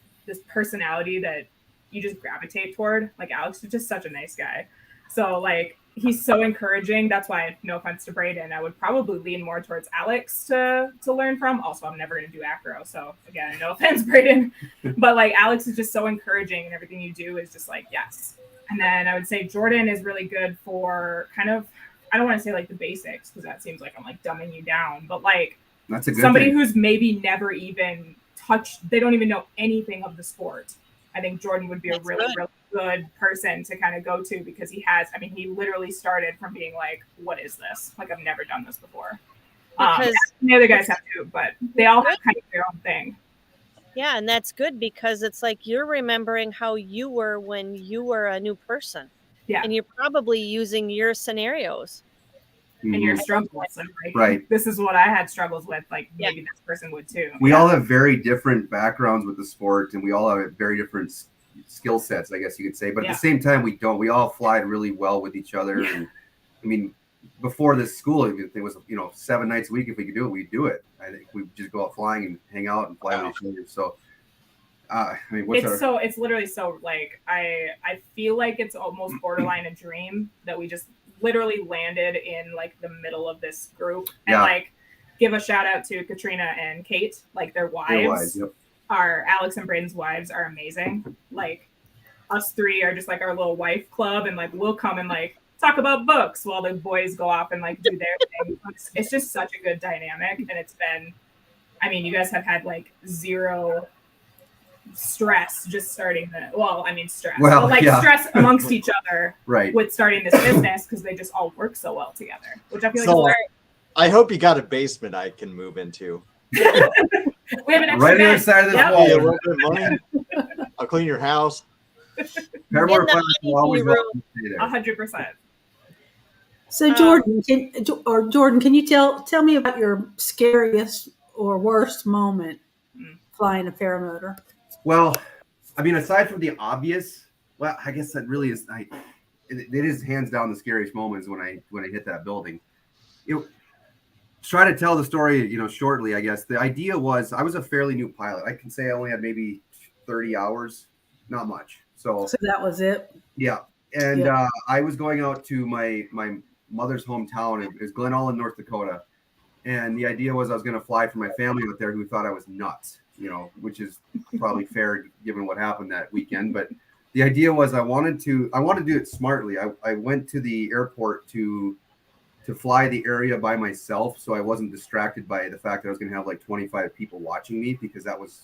personality that you just gravitate toward. Like Alex is just such a nice guy. So like he's so encouraging. That's why, no offense to Braden, I would probably lean more towards Alex to learn from. Also, I'm never going to do acro. So again, no offense, Braden. But like Alex is just so encouraging, and everything you do is just like, yes. And then I would say Jordan is really good for kind of, I don't want to say like the basics because that seems like I'm like dumbing you down, but like that's a good somebody thing. who's maybe never even touched, they don't even know anything of the sport. I think Jordan would be a really good person to kind of go to because he literally started from being like, what is this? Like, I've never done this before. Because the other guys have too, but they all have kind of their own thing. Yeah, and that's good because it's like you're remembering how you were when you were a new person. Yeah. And you're probably using your scenarios. And your struggles. And like, right. This is what I had struggles with. Like maybe this person would too. We all have very different backgrounds with the sport, and we all have very different skill sets, I guess you could say. But at the same time, we don't. We all fly really well with each other. Yeah. And I mean, before this school, it was 7 nights a week. If we could do it, we'd do it. I think we'd just go out flying and hang out and fly with each other. So. I mean, it's literally so like I feel like it's almost borderline a dream that we just literally landed in like the middle of this group and like give a shout out to Katrina and Kate, like their wives. Our Alex and Braden's wives are amazing. Like us three are just like our little wife club, and like we'll come and like talk about books while the boys go off and like do their thing. It's just such a good dynamic, and it's been, I mean, you guys have had like zero stress just starting stress amongst each other with starting this business because they just all work so well together, which I feel like I hope you got a basement I can move into. We have an extra right on the other side of this wall. Yeah, a little bit of money. I'll clean your house. Paramotor will always welcome to stay there. 100%. So Jordan, can you tell me about your scariest or worst moment flying a paramotor? Well, I mean, aside from the obvious, well, I guess that really is. It is hands down the scariest moments when I hit that building. Try to tell the story, shortly. I guess the idea was I was a fairly new pilot. I can say I only had maybe 30 hours, not much. So that was it. Yeah, and I was going out to my mother's hometown. It was Glen Allen, North Dakota, and the idea was I was going to fly for my family out there who thought I was nuts. Which is probably fair given what happened that weekend. But the idea was I wanted to do it smartly. I went to the airport to fly the area by myself, so I wasn't distracted by the fact that I was going to have like 25 people watching me, because that was,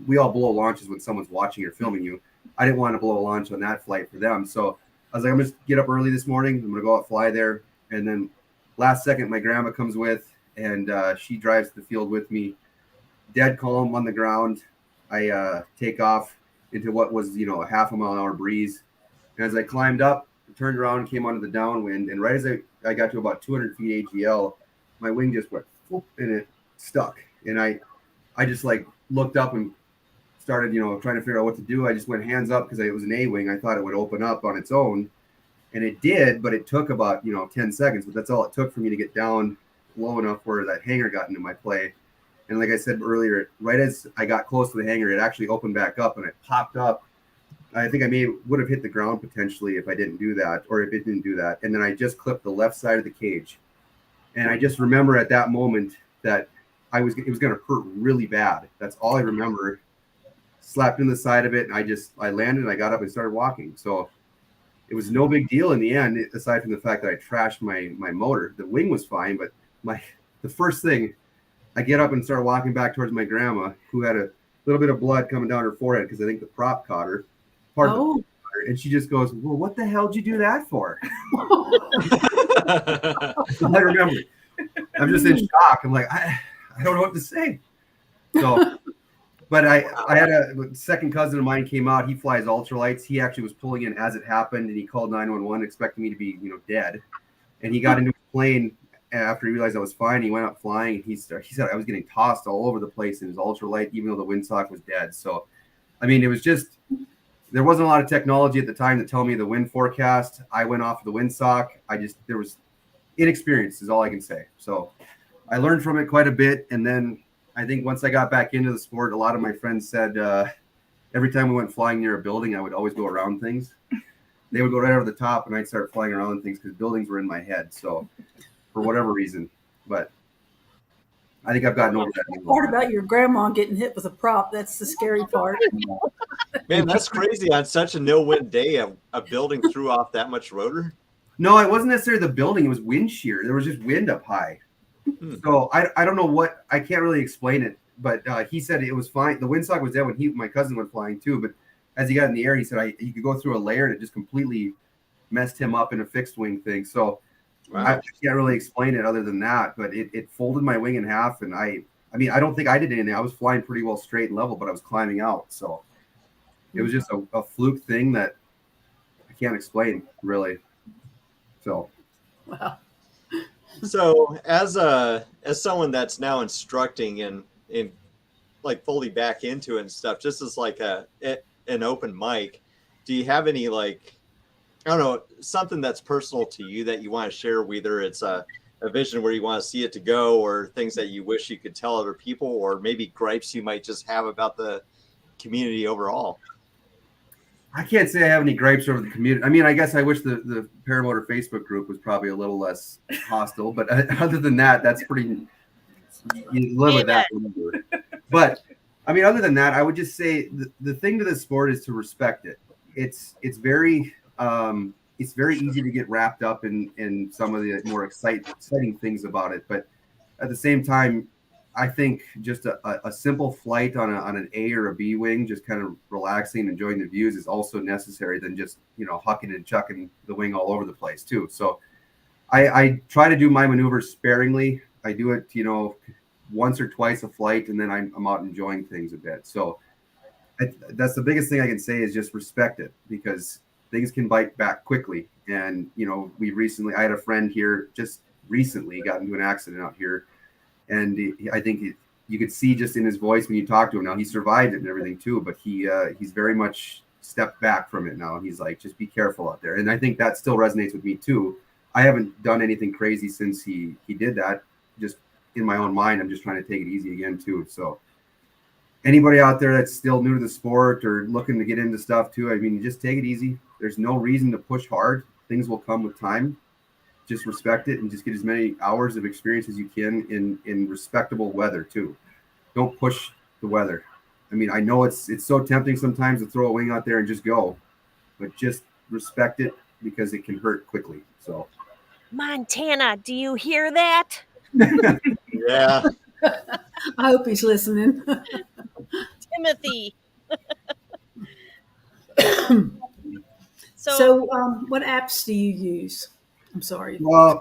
we all blow launches when someone's watching or filming you. I didn't want to blow a launch on that flight for them. So I was like, I'm going to get up early this morning. I'm going to go out, fly there. And then last second, my grandma comes with, and she drives to the field with me. Dead calm on the ground. I take off into what was, a half a mile an hour breeze. And as I climbed up, turned around, came onto the downwind. And right as I got to about 200 feet AGL, my wing just went whoop, and it stuck. And I just like looked up and started, trying to figure out what to do. I just went hands up because it was an A-wing. I thought it would open up on its own. And it did, but it took about, 10 seconds. But that's all it took for me to get down low enough where that hangar got into my play. And like I said earlier, right as I got close to the hangar, it actually opened back up and it popped up. I think I would have hit the ground potentially if I didn't do that, or if it didn't do that. And then I just clipped the left side of the cage. And I just remember at that moment that it was going to hurt really bad. That's all I remember. Slapped in the side of it, and I landed and I got up and started walking. So it was no big deal in the end, aside from the fact that I trashed my motor. The wing was fine, but the first thing, I get up and start walking back towards my grandma, who had a little bit of blood coming down her forehead because I think the prop caught her. And she just goes, well, what the hell did you do that for? I remember. I'm just in shock. I'm like, I don't know what to say. So But I had a second cousin of mine came out. He flies ultralights. He actually was pulling in as it happened, and he called 911, expecting me to be, dead. And he got into his plane after he realized I was fine. He went up flying, and he said I was getting tossed all over the place in his ultralight, even though the windsock was dead. So, I mean, it was just there wasn't a lot of technology at the time to tell me the wind forecast. I went off of the windsock. There was inexperience is all I can say. So I learned from it quite a bit, and then I think once I got back into the sport, a lot of my friends said every time we went flying near a building, I would always go around things. They would go right over the top, and I'd start flying around things because buildings were in my head. So for whatever reason, but I think I've gotten over that. The part about your grandma getting hit with a prop, that's the scary part. Man, that's crazy. On such a no-wind day, a building threw off that much rotor? No, it wasn't necessarily the building. It was wind shear. There was just wind up high. So I don't know what, I can't really explain it, but he said it was fine. The windsock was dead when my cousin went flying too, but as he got in the air, he said he could go through a layer and it just completely messed him up in a fixed wing thing. So wow. I can't really explain it other than that, but it folded my wing in half. And I mean, I don't think I did anything. I was flying pretty well straight and level, but I was climbing out. So it was just a fluke thing that I can't explain really. So, wow. So as someone that's now instructing and like fully back into it and stuff, just as like an open mic, do you have any like, I don't know, something that's personal to you that you want to share, whether it's a vision where you want to see it to go or things that you wish you could tell other people, or maybe gripes you might just have about the community overall? I can't say I have any gripes over the community. I mean, I guess I wish the Paramotor Facebook group was probably a little less hostile, but other than that, that's pretty, you live with that. But I mean, other than that, I would just say the thing to this sport is to respect it. It's very easy to get wrapped up in some of the more exciting things about it. But at the same time, I think just a simple flight on an A or a B wing, just kind of relaxing, enjoying the views is also necessary than just, hucking and chucking the wing all over the place too. So I try to do my maneuvers sparingly. I do it, once or twice a flight, and then I'm out enjoying things a bit. So that's the biggest thing I can say is just respect it, because things can bite back quickly. And, I had a friend here just recently got into an accident out here. And I think you could see just in his voice when you talk to him now, he survived it and everything too, but he's very much stepped back from it now. And he's like, just be careful out there. And I think that still resonates with me too. I haven't done anything crazy since he did that. Just in my own mind, I'm just trying to take it easy again too. So anybody out there that's still new to the sport or looking to get into stuff too, I mean, just take it easy. There's no reason to push hard. Things will come with time. Just respect it and just get as many hours of experience as you can in respectable weather too. Don't push the weather. I mean, I know it's so tempting sometimes to throw a wing out there and just go, but just respect it because it can hurt quickly. So, Montana, do you hear that? Yeah. I hope he's listening. Timothy. So what apps do you use? I'm sorry. Well,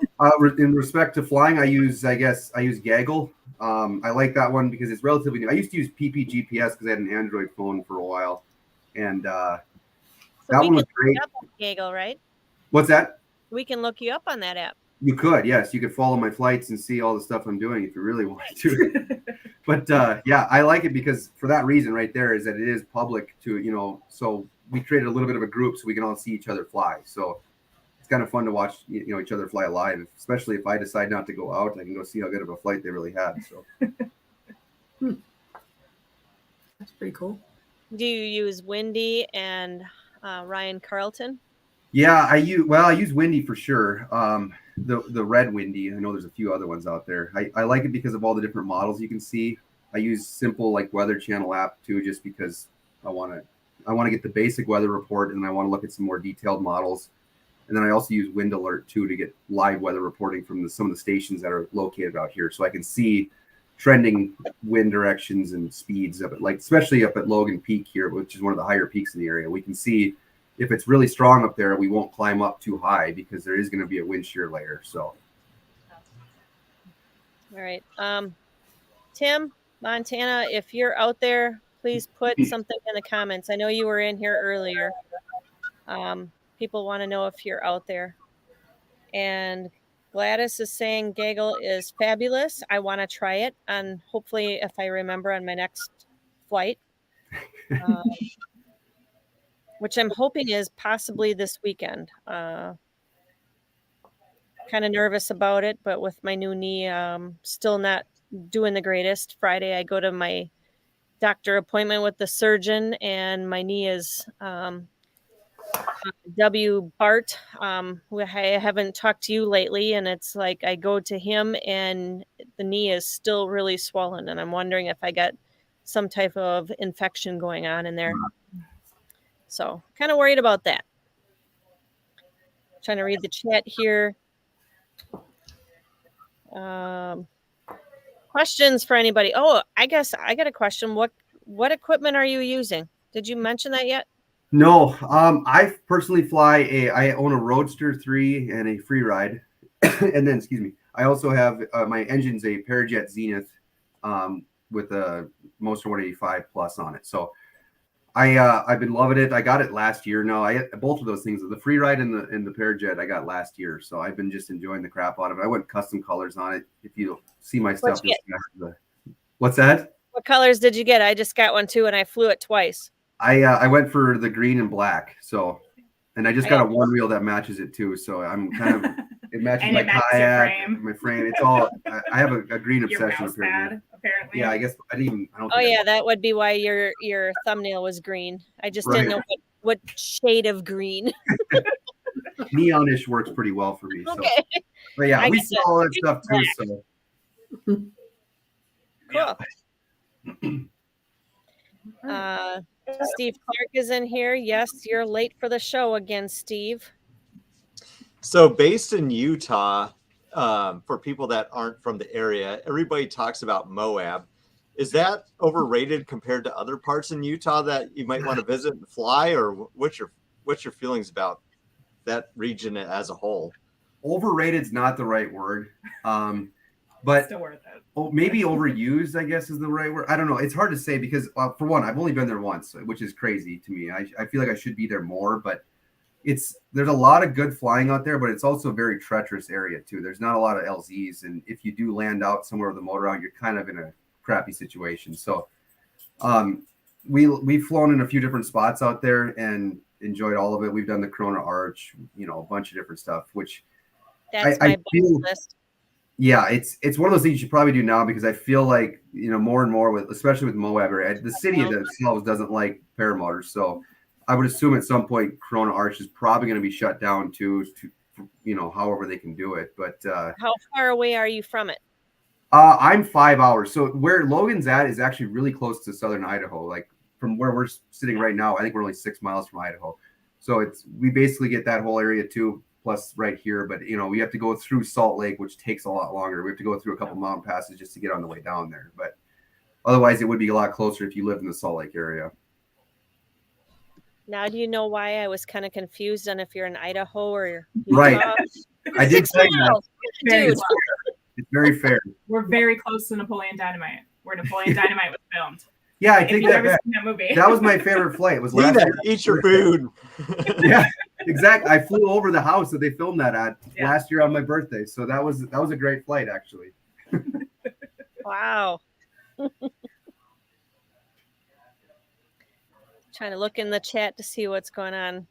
in respect to flying, I use Gaggle. I like that one because it's relatively new. I used to use PPG because I had an Android phone for a while, and that one was great. Look you up on Gaggle, right? What's that? We can look you up on that app. You could, yes. You could follow my flights and see all the stuff I'm doing if you really wanted to. But yeah, I like it because for that reason right there is that it is public to, so we created a little bit of a group so we can all see each other fly. So it's kind of fun to watch, each other fly live, especially if I decide not to go out, I can go see how good of a flight they really had. So That's pretty cool. Do you use Windy and Ryan Carlton? Yeah, I use Windy for sure. The red Windy. I know there's a few other ones out there. I like it because of all the different models you can see. I use simple like Weather Channel app too, just because I want to get the basic weather report, and I want to look at some more detailed models. And then I also use Wind Alert too to get live weather reporting from some of the stations that are located out here, so I can see trending wind directions and speeds of it. Like especially up at Logan Peak here, which is one of the higher peaks in the area, we can see. If it's really strong up there, we won't climb up too high because there is going to be a wind shear layer. So, all right, Tim, Montana, if you're out there please put something in the comments. I know you were in here earlier. People want to know if you're out there. And Gladys is saying Gaggle is fabulous. I want to try it, and hopefully, if I remember, on my next flight, which I'm hoping is possibly this weekend. Kind of nervous about it, but with my new knee, still not doing the greatest. Friday, I go to my doctor appointment with the surgeon, and my knee is W. Bart. I haven't talked to you lately, and it's like I go to him, and the knee is still really swollen, and I'm wondering if I got some type of infection going on in there. So, kind of worried about that. Trying to read the chat here. Questions for anybody? Oh, I guess I got a question. What equipment are you using? Did you mention that yet? No, I personally I own a Roadster 3 and a free ride. And then, excuse me, I also have my engine's a Parajet Zenith with a Moster 185 Plus on it. So I've been loving it. I got it last year. No, both of those things, the free ride and the Parajet, I got last year. So I've been just enjoying the crap out of it. I went custom colors on it. If you see my stuff, what's that? What colors did you get? I just got one too, and I flew it twice. I went for the green and black. So, and I just got a one wheel that matches it too. So I'm kind of it matches my kayak, my frame. It's all I have a green obsession apparently. Yeah, I guess I didn't even. I don't. Oh yeah, that would be why your thumbnail was green. I just didn't know what shade of green. Neonish works pretty well for me. So. Okay. But yeah, we saw all that stuff too. So. Cool. Steve Clark is in here. Yes, you're late for the show again, Steve. So based in Utah, for people that aren't from the area, everybody talks about Moab. Is that overrated compared to other parts in Utah that you might want to visit and fly, or what's your feelings about that region as a whole? Overrated is not the right word, but still worth it. Maybe overused, I guess, is the right word. I don't know. It's hard to say because, for one, I've only been there once, which is crazy to me. I feel like I should be there more, but there's a lot of good flying out there, but it's also a very treacherous area too. There's not a lot of LZs, and if you do land out somewhere with a motor out, you're kind of in a crappy situation. So, we've flown in a few different spots out there and enjoyed all of it. We've done the Corona Arch, a bunch of different stuff, which that's my bucket list. Yeah, it's one of those things you should probably do now because I feel like more and more especially with Moab area, the city themselves doesn't like paramotors, so I would assume at some point Corona Arch is probably going to be shut down too, to however they can do it. But how far away are you from it? I'm 5 hours. So where Logan's at is actually really close to southern Idaho. Like from where we're sitting right now, I think we're only 6 miles from Idaho. So we basically get that whole area too. Plus right here, but we have to go through Salt Lake, which takes a lot longer. We have to go through a couple mountain passes just to get on the way down there. But otherwise, it would be a lot closer if you lived in the Salt Lake area. Now, do you know why I was kind of confused on if you're in Idaho or right? I did say that. Dude. It's very fair. We're very close to Napoleon Dynamite, where Napoleon Dynamite was filmed. Yeah, I think that movie. That was my favorite flight. It was last year. Eat your food. Yeah, exactly. I flew over the house that they filmed that at last year on my birthday. So that was a great flight, actually. Wow. Trying to look in the chat to see what's going on.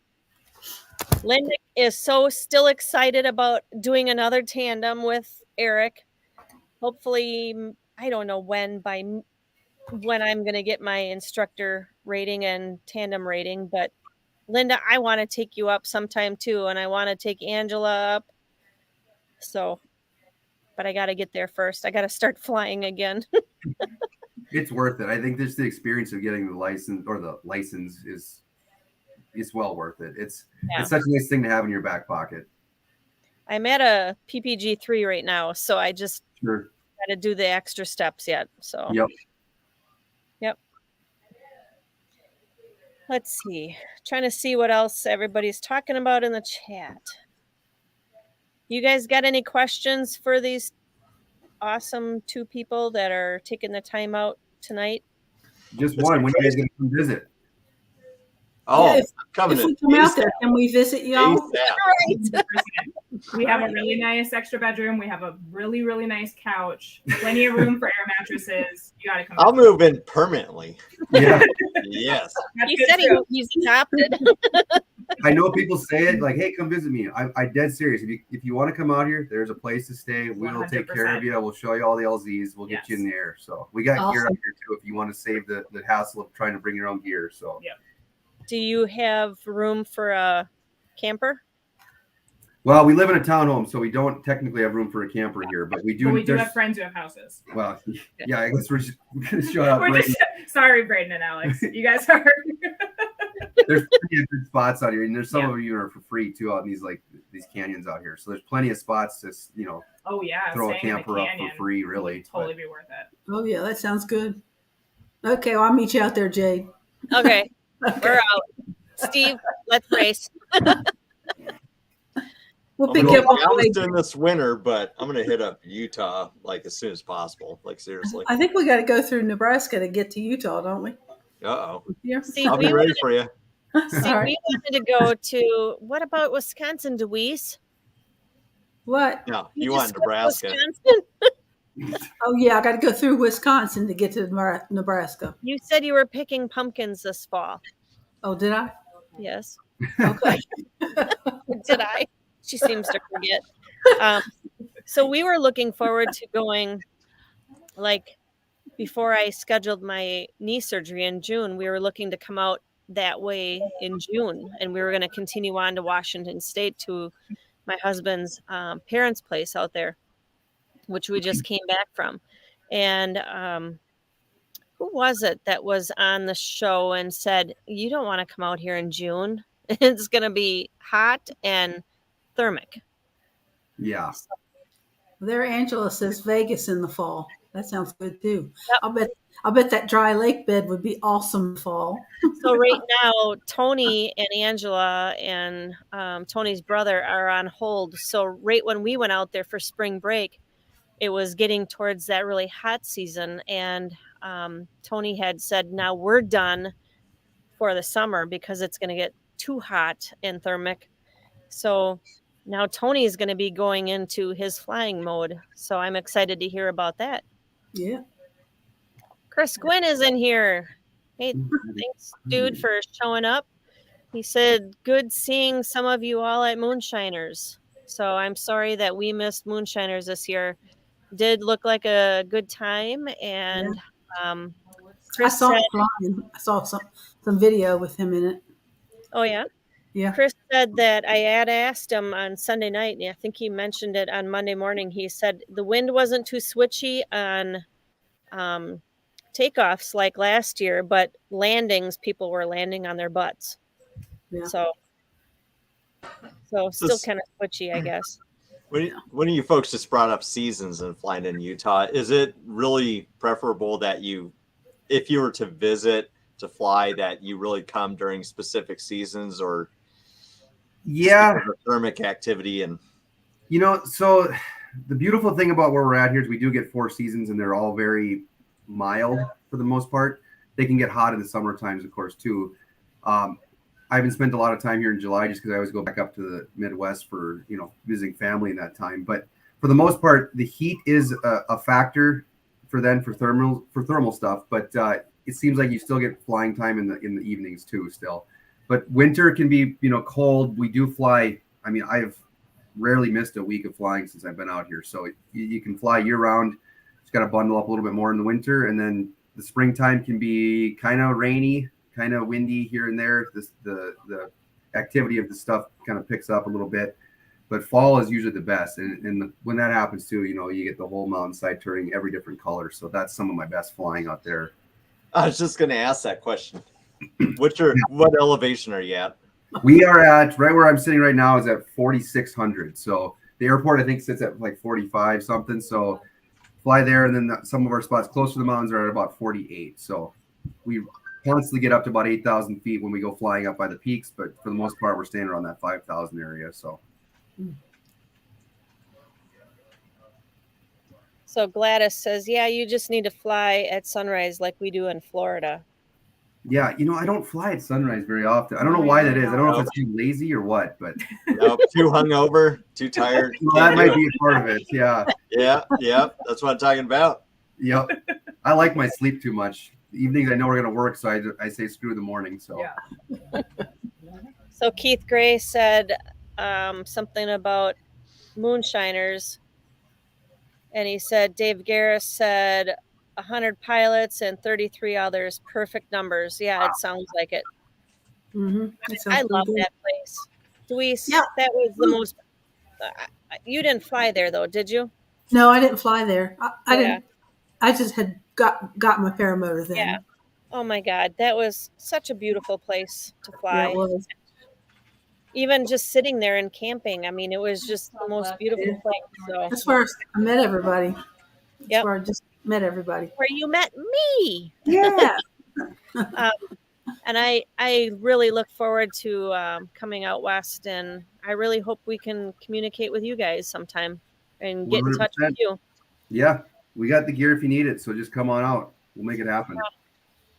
Linda is still excited about doing another tandem with Eric. Hopefully, I don't know when I'm going to get my instructor rating and tandem rating, but Linda, I want to take you up sometime too, and I want to take Angela up. So, but I got to get there first. I got to start flying again. It's worth it. I think just the experience of getting the license is well worth it. It's such a nice thing to have in your back pocket. I'm at a PPG 3 right now, so I just got to do the extra steps yet. So Yep. Let's see. Trying to see what else everybody's talking about in the chat. You guys got any questions for these awesome two people that are taking the time out tonight? Just one. When you guys gonna come visit? Oh, Yeah, coming If we in. come out there, can we visit y'all? ASAP. We have a really nice extra bedroom. We have a really, really nice couch. Plenty of room for air mattresses. You got to come. I'll move in permanently. Yeah. Yes. That's He good said too. he's adopted. I know people say it like, "Hey, come visit me." I'm dead serious. If you want to come out here, there's a place to stay. We'll take care of 100%. you. We'll show you all the LZs. We'll get you in Yes. the air. So we got gear Awesome. up here too. If you want to save the hassle of trying to bring your own gear. So Yeah. Do you have room for a camper? well, we live in a townhome, so we don't technically have room for a camper here, but we do. But we do there's- have friends who have houses. Well, yeah, I guess we're gonna show out. We're just sorry, Braden and Alex. You guys are. There's plenty of good spots out here, and there's some Yeah. of you are for free too out in these canyons out here. So there's plenty of spots to Oh yeah, throw a staying in the camper up canyon for free, really. would totally be worth it. Oh, yeah, that sounds good. Okay, well, I'll meet you out there, Jade. Okay, Okay. we're out. Steve, let's race. We'll I'm pick gonna you up on be the way. Galveston this winter, but I'm gonna hit up Utah like as soon as possible. Like seriously. I think we got to go through Nebraska to get to Utah, don't we? Uh-oh. Yeah. Steve, I'll be we ready for you. Steve, All right. we wanted to go to, what about Wisconsin, Deweese? What? No, You you just want skipped Nebraska. Wisconsin? Oh, yeah, I got to go through Wisconsin to get to Nebraska. You said you were picking pumpkins this fall. Oh, did I? Yes. Okay. Did I? She seems to forget. So we were looking forward to going, like, before I scheduled my knee surgery in June, we were looking to come out that way in June, and we were going to continue on to Washington State to my husband's parents' place out there, which we just came back from. And who was it that was on the show and said, you don't want to come out here in June? It's going to be hot and thermic. Yeah. There, Angela says Vegas in the fall. That sounds good too. Yep. I'll bet that dry lake bed would be awesome fall. So right now, Tony and Angela and Tony's brother are on hold. So right when we went out there for spring break, it was getting towards that really hot season. And Tony had said, now we're done for the summer because it's going to get too hot and thermic. So now Tony is going to be going into his flying mode. So I'm excited to hear about that. Yeah. Chris Gwynn is in here. Hey, thanks, dude, for showing up. He said, good seeing some of you all at Moonshiners. So I'm sorry that we missed Moonshiners this year. Did look like a good time. And Chris I saw said, it flying. I saw some video with him in it. oh, yeah? Yeah. Chris said that I had asked him on Sunday night, and I think he mentioned it on Monday morning. He said the wind wasn't too switchy on takeoffs like last year, but landings, people were landing on their butts. Yeah. So still kind of switchy, I guess. When you folks just brought up seasons and flying in Utah, is it really preferable that if you were to visit to fly, that you really come during specific seasons or thermic activity? And so the beautiful thing about where we're at here is we do get 4 seasons, and they're all very mild for the most part. They can get hot in the summer times, of course, too. I haven't spent a lot of time here in July just because I always go back up to the Midwest for visiting family in that time. But for the most part, the heat is a factor for thermal stuff. But it seems like you still get flying time in the evenings too, still. But winter can be cold. We do fly. I mean, I've rarely missed a week of flying since I've been out here. So you can fly year round. Just got to bundle up a little bit more in the winter, and then the springtime can be kind of rainy, kind of windy here and there. The activity of the stuff kind of picks up a little bit, but fall is usually the best. And when that happens too, you get the whole mountainside turning every different color. So that's some of my best flying out there. I was just going to ask that question. What elevation are you at? We are at right where I'm sitting right now is at 4,600. So the airport I think sits at like 45 something. So fly there, and then some of our spots close to the mountains are at about 48. So we constantly get up to about 8,000 feet when we go flying up by the peaks, but for the most part, we're staying around that 5,000 area. So So Gladys says, yeah, you just need to fly at sunrise like we do in Florida. Yeah, I don't fly at sunrise very often. I don't know why that is. I don't know if it's too lazy or what, but Nope, too hungover, too tired. well, that might be a part of it. Yeah. Yeah, that's what I'm talking about. Yep. I like my sleep too much. Evenings I know we're gonna work, so I say screw the morning. So Yeah. So Keith Gray said something about moonshiners. And he said, Dave Garris said 100 pilots and 33 others. Perfect numbers. Yeah, it sounds like it. I love that place. Luis, Yeah. that was the most. You didn't fly there, though, did you? No, I didn't fly there. I Yeah. didn't. I just had got my paramotor then. Yeah. Oh, my God. That was such a beautiful place to fly. Yeah, it was. Even just sitting there and camping. I mean, it was just the most beautiful place. So That's where I met everybody. That's Yep. where I just met everybody. where you met me. Yeah. And I really look forward to coming out west, and I really hope we can communicate with you guys sometime and get in touch with 100%. you. yeah, we got the gear if you need it. So just come on out. We'll make it happen.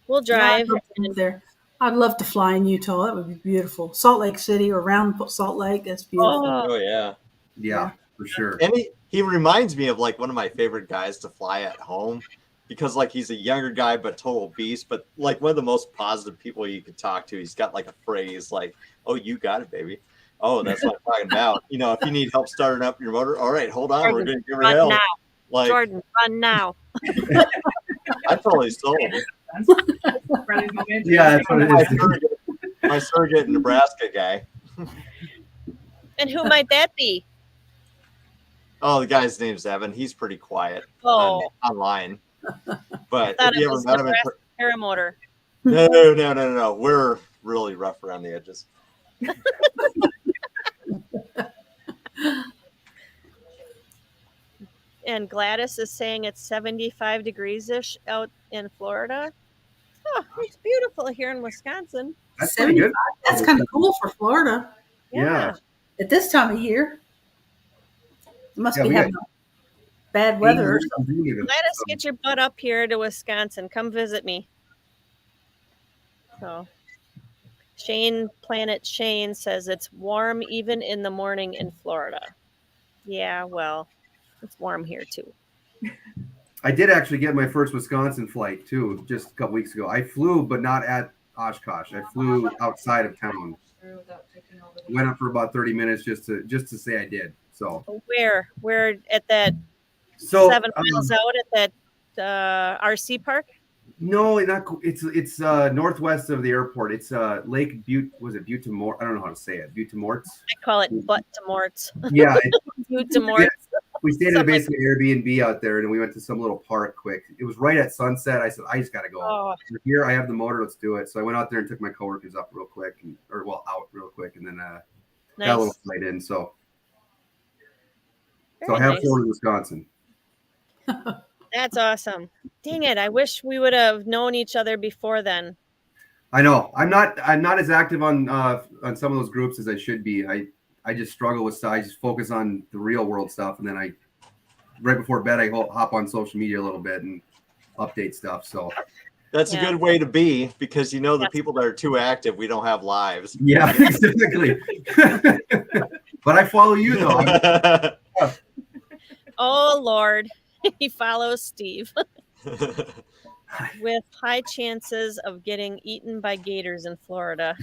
We'll Yeah, drive. I'd love to live there. I'd love to fly in Utah. That would be beautiful. Salt Lake City or around Salt Lake. That's beautiful. Oh, Oh yeah. Yeah, for sure. And he reminds me of like one of my favorite guys to fly at home, because like he's a younger guy but total beast, but like one of the most positive people you could talk to. He's got like a phrase like, "Oh, you got it, baby." Oh, that's what I'm talking about. If you need help starting up your motor, all right, hold on, we're Jordan, gonna give her run help. now. Like Jordan, run now. I totally sold. Yeah, that's what it My is. surrogate Nebraska guy. And who might that be? Oh, the guy's name's Evan. He's pretty quiet Oh, online. But thought if you it ever was met him, Nebraska Paramotor. no. We're really rough around the edges. And Gladys is saying it's 75 degrees-ish out in Florida. Oh, it's beautiful here in Wisconsin. That's pretty good. That's kind of cool for Florida Yeah. at this time of year. It must Yeah, be we having bad weather or something. Gladys, get your butt up here to Wisconsin. Come visit me. So, Planet Shane says it's warm even in the morning in Florida. Yeah, well, it's warm here too. I did actually get my first Wisconsin flight too, just a couple weeks ago. I flew, but not at Oshkosh. I flew outside of town. Went up for about 30 minutes just to say I did. So Where at that 7 miles out at that RC park? No, it's northwest of the airport. It's Lake Butte. Was it Butte to Mort? I don't know how to say it. Butte to Morts. I call it Butt to Morts. Yeah, Butte to Morts. we stayed at basically Airbnb out there, and we went to some little park quick. It was right at sunset. I said, I just got to go. Oh. Here, I have the motor. Let's do it. So I went out there and took my coworkers up real quick, out real quick, and then got a little flight in. So I have flown to Wisconsin. That's awesome. Dang it. I wish we would have known each other before then. I know. I'm not as active on some of those groups as I should be. I just struggle with stuff. I just focus on the real world stuff, and then right before bed I hop on social media a little bit and update stuff. So that's a good way to be, because the people that are too active, we don't have lives. Yeah, exactly. But I follow you though. Oh Lord. He follows Steve. With high chances of getting eaten by gators in Florida.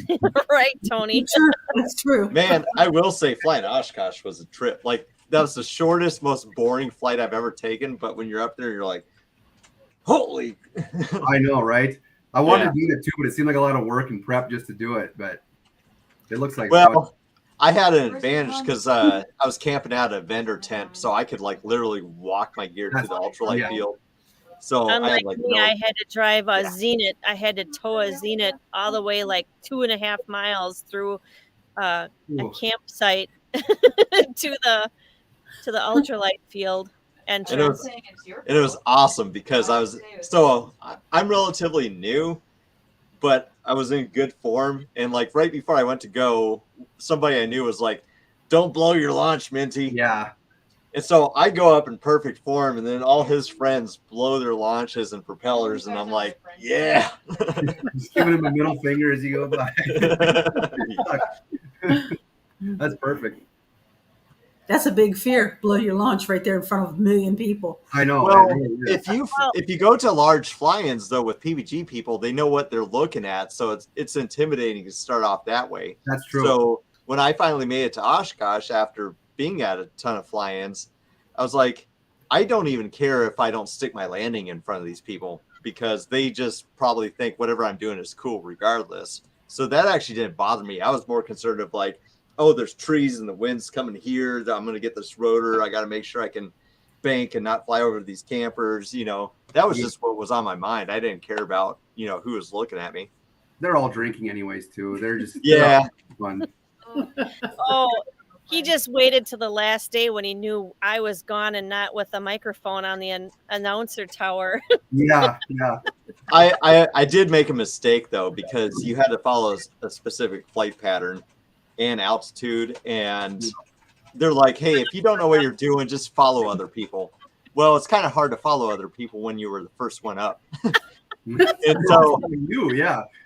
Right, Tony? Sure, that's true. Man, I will say flying to Oshkosh was a trip. Like, that was the shortest, most boring flight I've ever taken. But when you're up there, you're like, holy. I know, right? I wanted to do it too, but it seemed like a lot of work and prep just to do it. But it looks like fun. I had an advantage because I was camping out at a vendor tent, so I could like literally walk my gear to the ultralight field. So unlike I I had to drive a Zenit. I had to tow a Zenit all the way like 2.5 miles through a campsite to the ultralight field entrance. And it was awesome because I'm relatively new, but I was in good form. And like right before I went to go, somebody I knew was like, "Don't blow your launch, Minty." Yeah. And so I go up in perfect form, and then all his friends blow their launches and propellers, and I'm like, yeah. Just giving him a middle finger as you go by. That's perfect. That's a big fear. Blow your launch right there in front of a million people. I know. Well, it really is. if you go to large fly-ins though with PPG people, they know what they're looking at, so it's intimidating to start off that way. That's true. So when I finally made it to Oshkosh after being at a ton of fly-ins, I was like, I don't even care if I don't stick my landing in front of these people because they just probably think whatever I'm doing is cool regardless. So that actually didn't bother me. I was more concerned of like, oh, there's trees and the wind's coming here. I'm going to get this rotor. I got to make sure I can bank and not fly over these campers. You know, that was just what was on my mind. I didn't care about, you know, who was looking at me. They're all drinking anyways, too. They're just yeah. Fun. Oh, he just waited to the last day when he knew I was gone and not with a microphone on the announcer tower. Yeah. I did make a mistake, though, because you had to follow a specific flight pattern and altitude, and they're like, hey, if you don't know what you're doing, just follow other people. Well, it's kind of hard to follow other people when you were the first one up. And so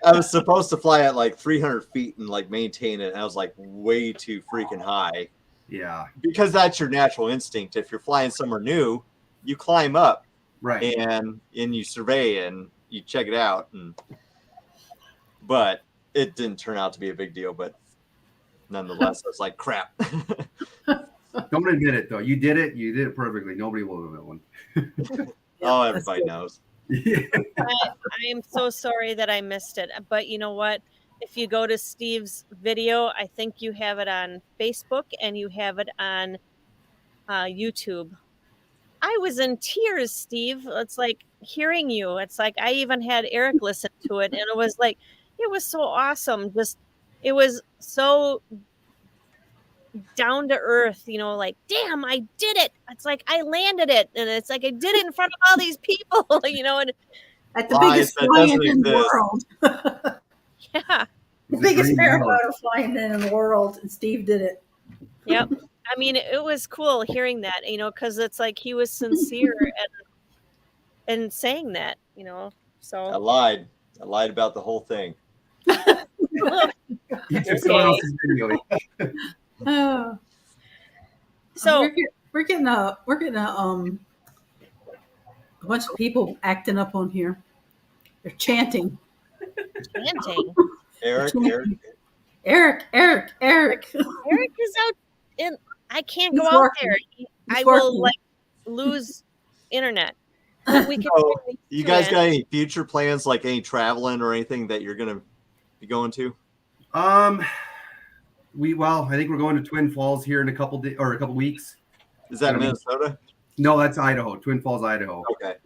I was supposed to fly at like 300 feet and like maintain it, and I was like way too freaking high. Yeah, because that's your natural instinct. If you're flying somewhere new, you climb up, right, and you survey and you check it out. But it didn't turn out to be a big deal. But nonetheless, I was like, crap. Don't admit it, though. You did it. You did it perfectly. Nobody will admit one. Oh, everybody knows. I am so sorry that I missed it. But you know what? If you go to Steve's video, I think you have it on Facebook and you have it on YouTube. I was in tears, Steve. It's like hearing you. It's like I even had Eric listen to it, and it was like, it was so awesome. Just, it was so down to earth, you know, like, damn, I did it. It's like I landed it, and it's like I did it in front of all these people, you know, and at the biggest flying in the world. Yeah, the biggest paramotor flying in the world, and Steve did it. Yep. I mean, it was cool hearing that, you know, because it's like he was sincere and saying that, you know. So I lied about the whole thing. So we're getting a bunch of people acting up on here. They're chanting. Eric is out in. I can't go out there. I will like lose internet. We can. So, you guys got any future plans, like any traveling or anything that you're gonna be going to? I think we're going to Twin Falls here in a couple weeks. Is that Minnesota? No, that's Idaho. Twin Falls, Idaho. Okay.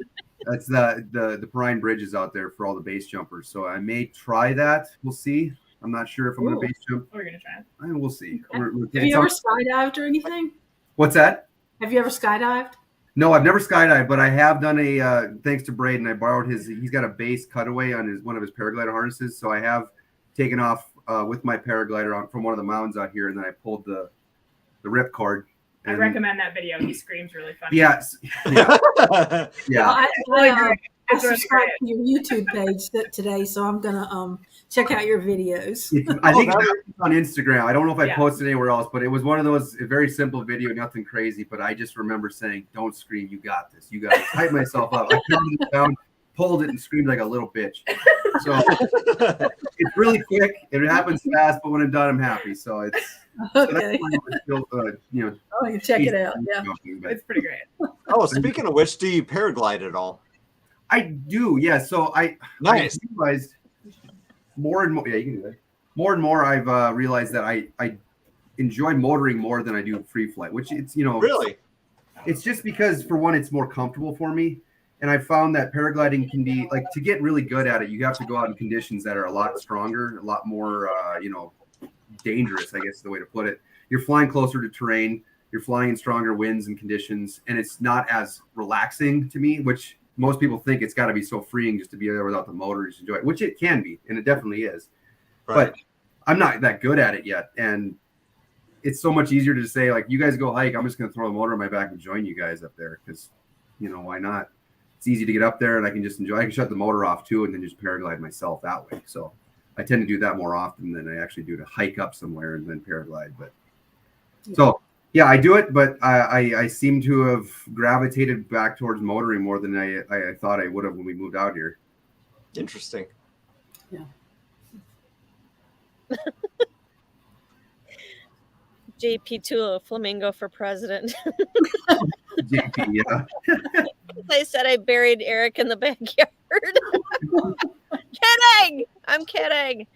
That's the Prime Bridges out there for all the base jumpers. So I may try that. We'll see. I'm not sure if I'm going to base jump. We're going to try it. We'll see. Have you ever skydived or anything? What's that? Have you ever skydived? No, I've never skydived, but I have done thanks to Braden, I borrowed he's got a base cutaway on one of his paraglider harnesses. So I have taken off with my paraglider from one of the mountains out here, and then I pulled the rip cord. I recommend that video. He screams really funny. Yes. Yeah. Yeah. I subscribed to your YouTube page today, so I'm gonna check out your videos. I think it's on Instagram. I don't know if I posted anywhere else, but it was one of those very simple video, nothing crazy. But I just remember saying, "Don't scream, you got this. You got to hype myself up." I turned it down, pulled it, and screamed like a little bitch. So it's really quick. It happens fast, but when I'm done, I'm happy. So it's okay. You check it out. Yeah, it's pretty great. Oh, speaking of which, do you paraglide at all? I do, yeah. So I realized more and more. Yeah, you can do that. More and more, I've realized that I enjoy motoring more than I do free flight. Which it's really, it's just because for one, it's more comfortable for me, and I found that paragliding can be like to get really good at it. You have to go out in conditions that are a lot stronger, a lot more dangerous. I guess is the way to put it. You're flying closer to terrain. You're flying in stronger winds and conditions, and it's not as relaxing to me, which most people think it's got to be so freeing just to be there without the motor, just enjoy it, which it can be, and it definitely is. Right. But I'm not that good at it yet, and it's so much easier to say, like, you guys go hike. I'm just going to throw the motor on my back and join you guys up there because, why not? It's easy to get up there and I can just enjoy. I can shut the motor off too and then just paraglide myself that way. So I tend to do that more often than I actually do to hike up somewhere and then paraglide. But so, yeah, I do it, but I seem to have gravitated back towards motoring more than I thought I would have when we moved out here. Interesting. Yeah. JP Tulo, Flamingo for president. JP, yeah. I said I buried Eric in the backyard. Kidding! I'm kidding.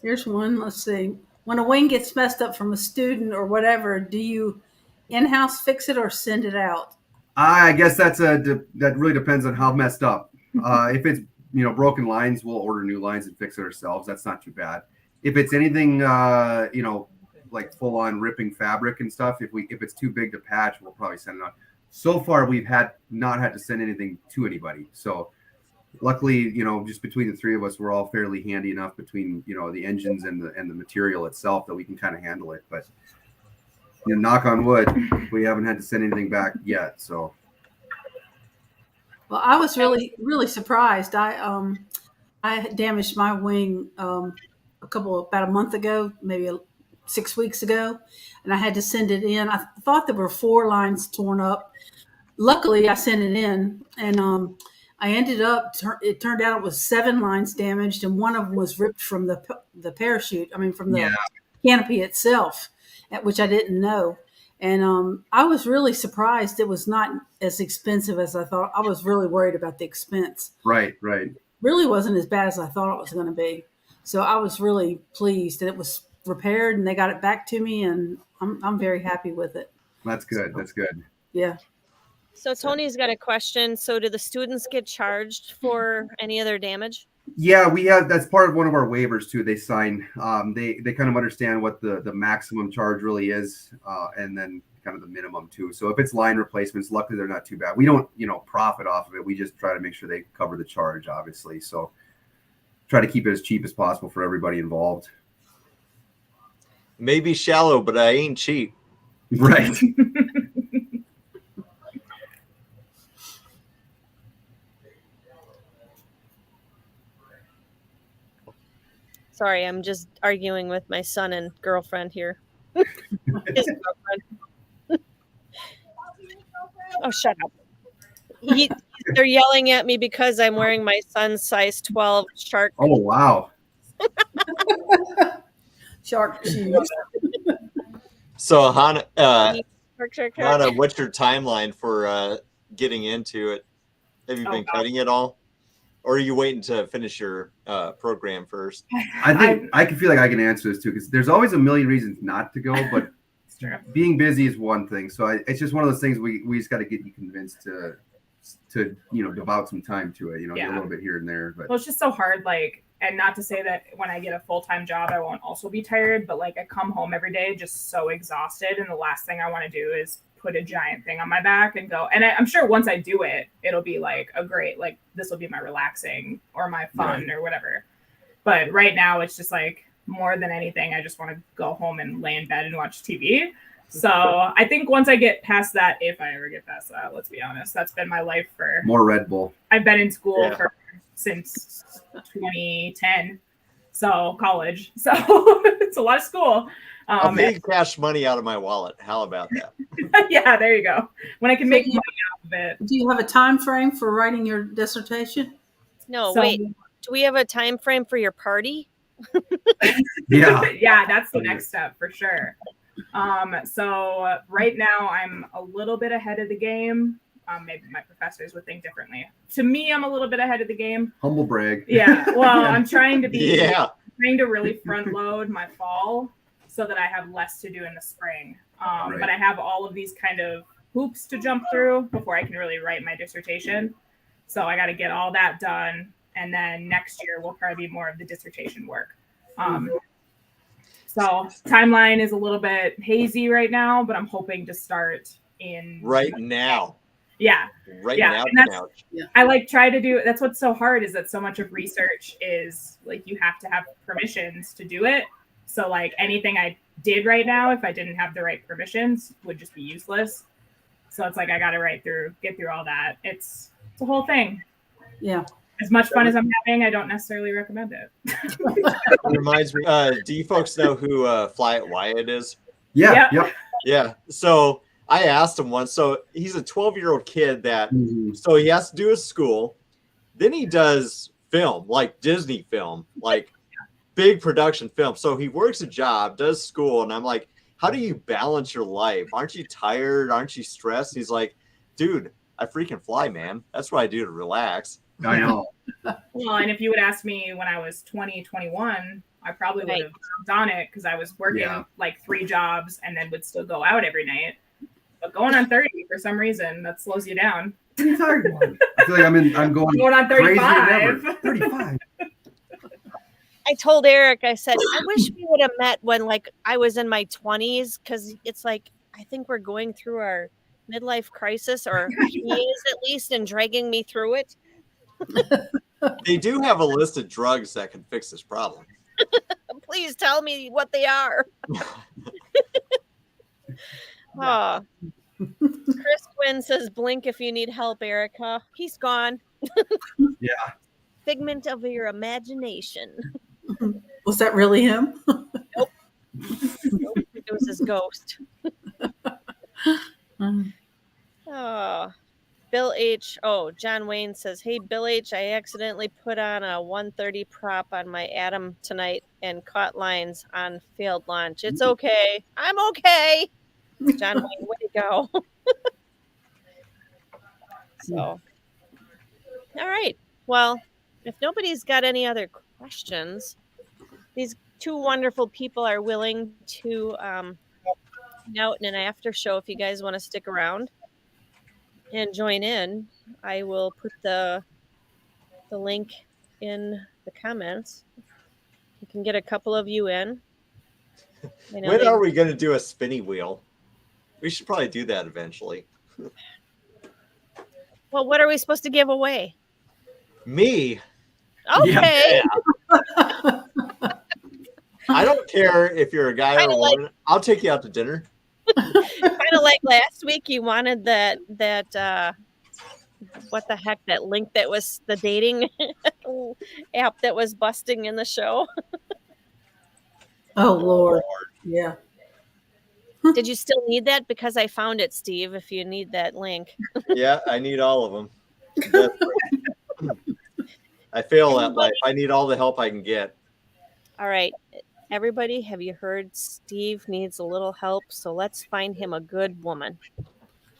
Here's one. Let's see. When a wing gets messed up from a student or whatever, do you in-house fix it or send it out? I guess that really depends on how messed up. If it's broken lines, we'll order new lines and fix it ourselves. That's not too bad. If it's anything like full on ripping fabric and stuff, if it's too big to patch, we'll probably send it out. So far, we've not had to send anything to anybody. So luckily, just between the three of us, we're all fairly handy enough between the engines and the material itself that we can kind of handle it. But knock on wood, we haven't had to send anything back yet. So. Well, I was really, really surprised. I damaged my wing about a month ago, maybe 6 weeks ago, and I had to send it in. I thought there were 4 lines torn up. Luckily, I sent it in, and I ended up. It turned out it was 7 lines damaged, and one of them was ripped from the parachute. I mean, from the canopy itself, which I didn't know. And I was really surprised it was not as expensive as I thought. I was really worried about the expense. Right. Really wasn't as bad as I thought it was going to be. So I was really pleased that it was repaired and they got it back to me, and I'm very happy with it. That's good. That's good. Yeah. So Tony's got a question. So do the students get charged for any other damage? Yeah, we have. That's part of one of our waivers too. They sign. They kind of understand what the maximum charge really is, and then kind of the minimum too. So if it's line replacements, luckily they're not too bad. We don't profit off of it. We just try to make sure they cover the charge, obviously. So try to keep it as cheap as possible for everybody involved. Maybe shallow, but I ain't cheap. Right. Sorry, I'm just arguing with my son and girlfriend here. His girlfriend. Oh, shut up. They're yelling at me because I'm wearing my son's size 12 shark. Oh, wow. Shark shoes. So, Hannah, Shark. what's your timeline for getting into it? Have you been cutting it all? Or are you waiting to finish your program first? I think I can feel like I can answer this too, because there's always a million reasons not to go, but being busy is one thing. So it's just one of those things we just got to get you convinced to devote some time to it. Get a little bit here and there. But well, it's just so hard. And not to say that when I get a full-time job, I won't also be tired, but I come home every day just so exhausted, and the last thing I want to do is put a giant thing on my back and go. And I'm sure once I do it, it'll be a great, this will be my relaxing or my fun or whatever. But right now it's just more than anything, I just want to go home and lay in bed and watch TV. So I think once I get past that, if I ever get past that, let's be honest, that's been my life for more Red Bull. I've been in school since 2010. So college. So it's a lot of school. I'll pay cash money out of my wallet. How about that? Yeah, there you go. When I can make money out of it. Do you have a time frame for writing your dissertation? No, wait. Do we have a time frame for your party? Yeah, that's the next step for sure. So right now I'm a little bit ahead of the game. Maybe my professors would think differently. To me, I'm a little bit ahead of the game. Humble brag. Yeah. Well, I'm trying to be trying to really front load my fall so that I have less to do in the spring. But I have all of these kind of hoops to jump through before I can really write my dissertation. So I got to get all that done. And then next year will probably be more of the dissertation work. So timeline is a little bit hazy right now, but I'm hoping to start in right now. Yeah. Right now. I try to do, that's what's so hard is that so much of research is you have to have permissions to do it. So like anything I did right now, if I didn't have the right permissions, would just be useless. So it's like I got to get through all that. It's a whole thing. Yeah. As much fun as I'm having, I don't necessarily recommend it. It reminds me, do you folks know who Fly It Wyatt is? Yeah. Yep. Yeah. So I asked him once. So he's a 12-year-old kid that, so he has to do his school. Then he does film, like Disney film, like big production film. So he works a job, does school. And I'm like, how do you balance your life? Aren't you tired? Aren't you stressed? He's like, dude, I freaking fly, man. That's what I do to relax. I know. Well, and if you would ask me when I was 20, 21, I probably would have done it because I was working like 3 jobs and then would still go out every night. But going on 30 for some reason, that slows you down. What are you talking about? I feel like I'm going on 35. 35. I told Eric, I said, I wish we would have met when like I was in my 20s, because it's like I think we're going through our midlife crisis, or he is at least, and dragging me through it. They do have a list of drugs that can fix this problem. Please tell me what they are. Oh. Chris Quinn says, blink if you need help, Erica. He's gone. Yeah. Figment of your imagination. Was that really him? Nope. It was his ghost. Oh. Bill H. Oh, John Wayne says, hey, Bill H., I accidentally put on a 130 prop on my Atom tonight and caught lines on failed launch. It's okay. I'm okay. John Wayne, way to go. So, all right. Well, if nobody's got any other questions, these 2 wonderful people are willing to hang out in an after show if you guys want to stick around and join in. I will put the link in the comments. You can get a couple of you in. When are we going to do a spinny wheel? We should probably do that eventually. Well, what are we supposed to give away? Me? Okay. Yeah. I don't care if you're a guy or a woman. I'll take you out to dinner. Kind of like last week, you wanted that what the heck, that link that was the dating app that was busting in the show. Oh, Lord. Yeah. Did you still need that? Because I found it, Steve, if you need that link. Yeah, I need all of them. I fail at life. I need all the help I can get. All right. Everybody, have you heard Steve needs a little help? So let's find him a good woman.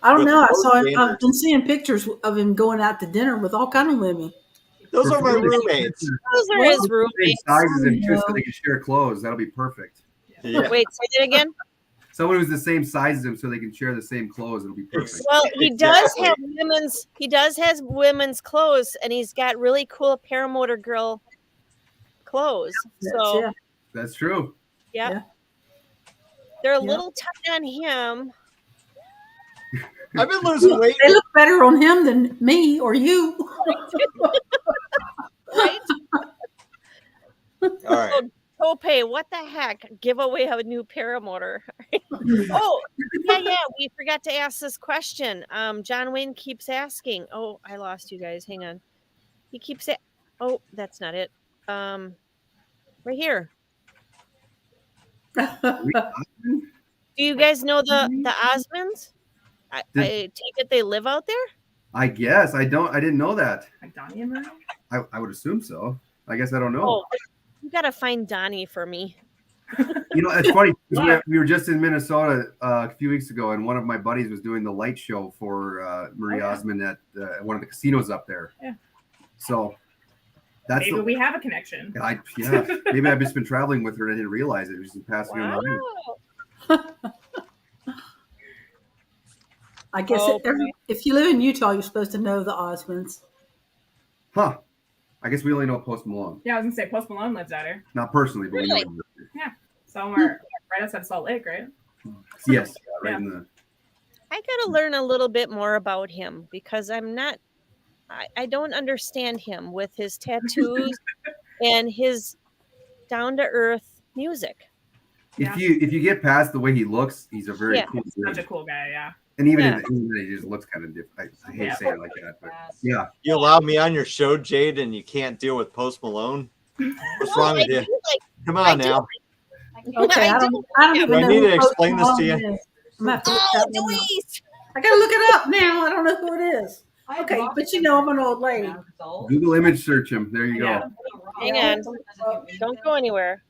I don't know. I've been seeing pictures of him going out to dinner with all kind of women. Those are my roommates. Those are his roommates. Sizes and too, so they can share clothes. That'll be perfect. Yeah. Wait, say that again. Someone who's the same size as him, so they can share the same clothes. It'll be perfect. Well, he does have women's. He does have women's clothes, and he's got really cool Paramotor girl clothes. So that's true. Yeah. They're a little tight on him. I've been losing weight. They look better on him than me or you. Right. All right. Tope, what the heck? Give away a new Paramotor. Oh, yeah. We forgot to ask this question. John Wayne keeps asking. Oh, I lost you guys. Hang on. He keeps it. Oh, that's not it. Right here. Do you guys know the Osmonds? I take it they live out there? I guess. I didn't know that. Like Donnie and Marie? I would assume so. I guess I don't know. Oh, you got to find Donnie for me. You know, it's funny. We were just in Minnesota a few weeks ago, and one of my buddies was doing the light show for Marie Osmond at one of the casinos up there. Yeah. So that's maybe we have a connection. Maybe I've just been traveling with her and I didn't realize it. It was just passing me on the line. I guess if you live in Utah, you're supposed to know the Osmonds. Huh. I guess we only know Post Malone. Yeah, I was going to say Post Malone lives out here. Not personally, but we know him. Yeah. Somewhere right outside Salt Lake, right? Yes. Right in the... I got to learn a little bit more about him because I don't understand him with his tattoos and his down-to-earth music. Yeah. if you get past the way he looks, he's a very cool Such dude. a cool guy. Yeah. And even Yeah. in the internet, he just looks kind of different. I hate saying it like that, but yeah. You allow me on your show, Jade, and you can't deal with Post Malone. What's wrong with you? Come on now. Okay, I don't even Do I know need who to Post explain this to Malone you? is. I'm gonna have to look Oh, that one up. Louise! I gotta look it up now. I don't know who it is. Okay, but you know I'm an old lady. Google image search him. There you Yeah. go. Hang Yeah, on. Don't go anywhere.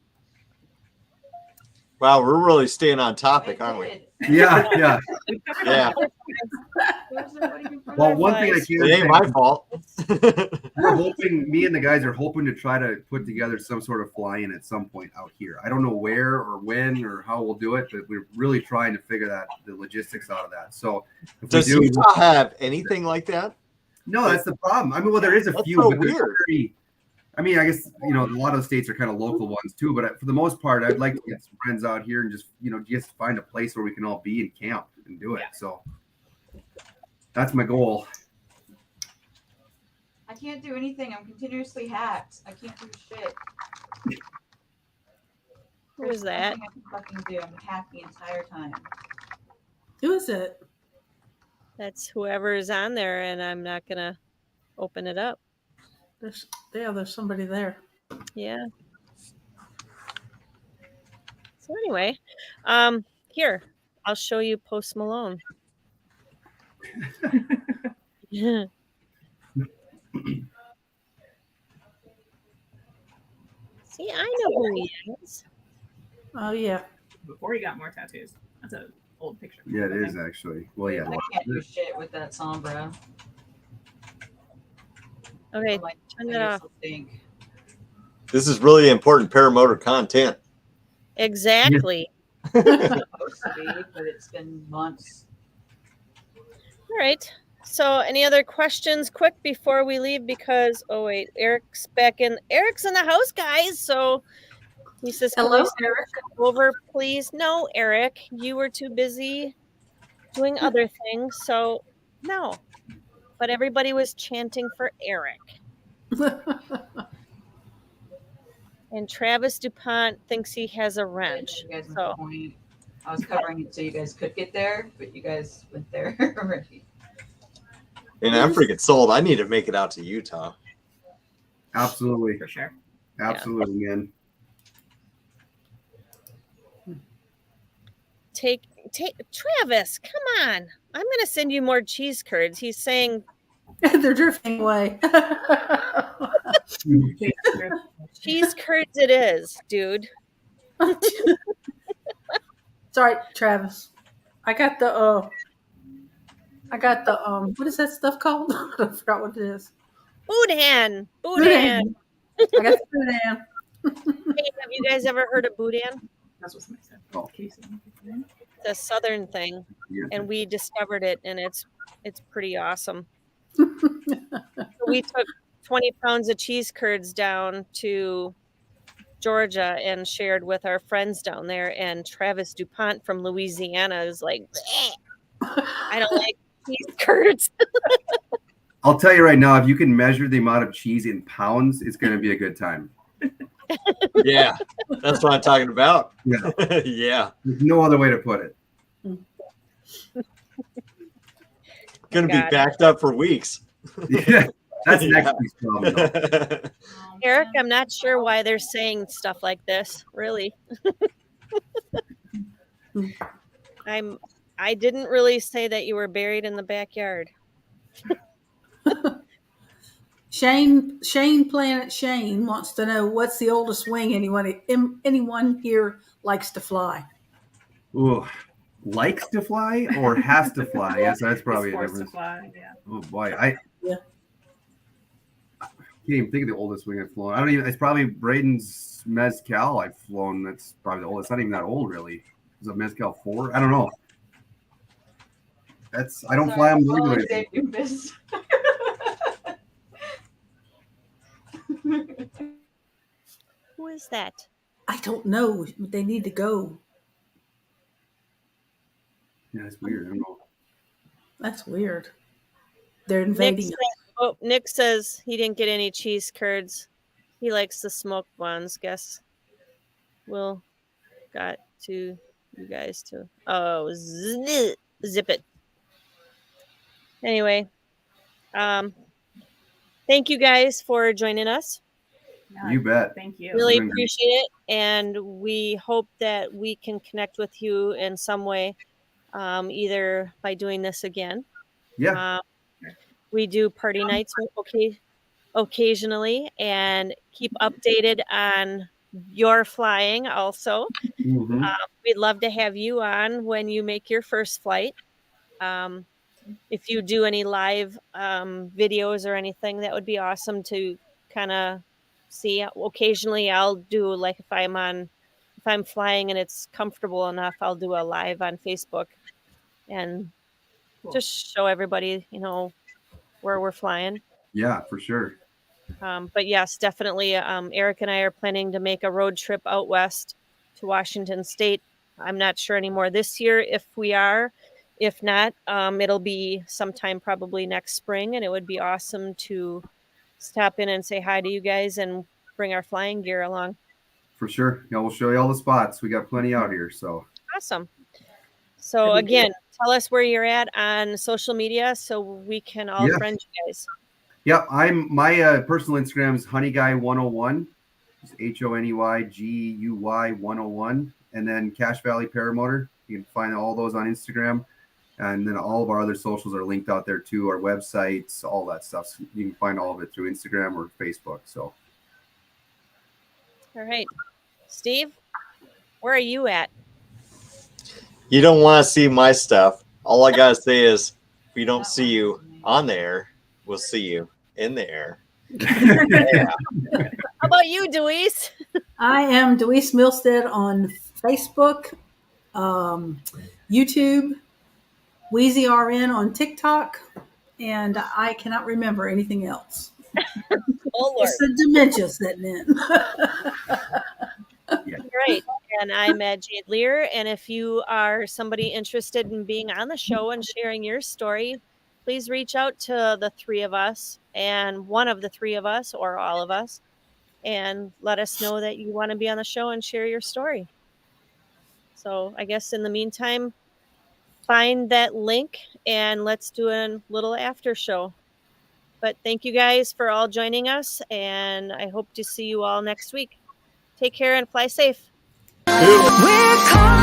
Wow, we're really staying on topic, aren't we? Yeah, yeah. Yeah. Well, one thing I can It ain't my say, fault. we're hoping, me and the guys are hoping to try to put together some sort of fly-in at some point out here. I don't know where or when or how we'll do it, but we're really trying to figure the logistics out of that. So if Does we do, Utah have anything like that? no, that's the problem. I mean, well, there is a That's few, so but they're weird. very, I mean, I guess, you know, a lot of the states are kind of local ones too, but for the most part, I'd like to get some friends out here and just, you know, just find a place where we can all be and camp and do it. Yeah. So that's my goal. I can't do anything. I'm continuously hacked. I can't do shit. Who's that? Nothing I can fucking do. I'm hacked the entire time. who is it? That's whoever is on there, and I'm not gonna open it up. There's somebody there. Yeah. So anyway, here I'll show you Post Malone. Yeah. See, I know who he is. Oh yeah. Before he got more tattoos. That's an old picture. Yeah, it is actually. Well, yeah. I can't do shit with that sombra. Okay, My turn it fingers off. will stink. This is really important paramotor content. Exactly. Supposed to be, but it's been months. All right. So, any other questions quick before we leave? Because, oh, wait, Eric's back in. Eric's in the house, guys. So he says, can Hello, we send Eric. over, please? No, Eric, you were too busy doing other things. So, no. But everybody was chanting for Eric. And Travis DuPont thinks he has a wrench. You guys missed So, the point. I was covering it so you guys could get there, but you guys went there already. And I'm freaking sold. I need to make it out to Utah. Absolutely. For sure. Absolutely, man. take Travis, come on. I'm going to send you more cheese curds. He's saying They're drifting away. cheese curds it is, dude. Sorry, Travis. I got the what is that stuff called? I forgot what it is. Boudin. Boudin. I got the boudin. Hey, have you guys ever heard of boudin? That's what somebody said. Oh. Casey. It's a southern thing, Yeah. and we discovered it, and it's pretty awesome. We took 20 pounds of cheese curds down to Georgia and shared with our friends down there, and Travis DuPont from Louisiana is like, "Bleh, I don't like cheese curds." I'll tell you right now, if you can measure the amount of cheese in pounds, it's going to be a good time. Yeah, that's what I'm talking about. Yeah. Yeah. There's no other way to put it. Gonna be Got it. backed up for weeks. Yeah. That's Yeah. next week's problem, though. Eric, I'm not sure why they're saying stuff like this, really. I didn't really say that you were buried in the backyard. Shane Planet Shane wants to know what's the oldest wing anyone here likes to fly. Ooh. Likes to fly or has to fly? Yes, that's probably It's a forced to difference. fly, yeah. Oh boy, I Yeah. can't even think of the oldest wing I've flown. I don't even. It's probably Braden's Mezcal I've flown. That's probably the oldest. It's not even that old, really. Is it Mezcal 4? I don't know. I don't fly them Sorry, regularly. Dave, you missed. Who is that? I don't know. They need to go. Yeah, it's weird. I don't know. That's weird. They're Nick invading says, us. Nick says he didn't get any cheese curds. He likes the smoked ones. Guess Will got to you guys to zip it. Anyway, thank you guys for joining us. Yeah, You bet. Thank you. Really Doing great. appreciate it, and we hope that we can connect with you in some way, either by doing this again. Yeah. We do party nights occasionally, and keep updated on your flying also. Mhm. We'd love to have you on when you make your first flight. If you do any live videos or anything, that would be awesome to kind of see. Occasionally I'll do, like, if I'm flying and it's comfortable enough, I'll do a live on Facebook and Cool. just show everybody, where we're flying. Yeah, for sure. But yes, definitely. Eric and I are planning to make a road trip out west to Washington State. I'm not sure anymore this year if we are. If not, it'll be sometime probably next spring, and it would be awesome to stop in and say hi to you guys and bring our flying gear along. For sure. Yeah, we'll show you all the spots. We got plenty out here. So Awesome. So again, tell us where you're at on social media so we can all Yeah. friend you guys. yeah, my personal Instagram is honeyguy101. It's HONEYGUY 101. And then Cache Valley Paramotor. You can find all those on Instagram. And then all of our other socials are linked out there too, our websites, all that stuff. So you can find all of it through Instagram or Facebook. So All right. Steve, where are you at? You don't want to see my stuff. All I gotta say is, if we don't see you on the air, we'll see you in the air. Yeah. How about you, Deweese? I am Deweese Milstead on Facebook, YouTube, Wheezy RN on TikTok, and I cannot remember anything else. Oh, Lord. It's the dementia setting in. Great. And I'm Jade Lear. And if you are somebody interested in being on the show and sharing your story, please reach out to the three of us, and one of the three of us, or all of us, and let us know that you want to be on the show and share your story. So I guess in the meantime, find that link and let's do a little after show. But thank you guys for all joining us, and I hope to see you all next week. Take care and fly safe. We're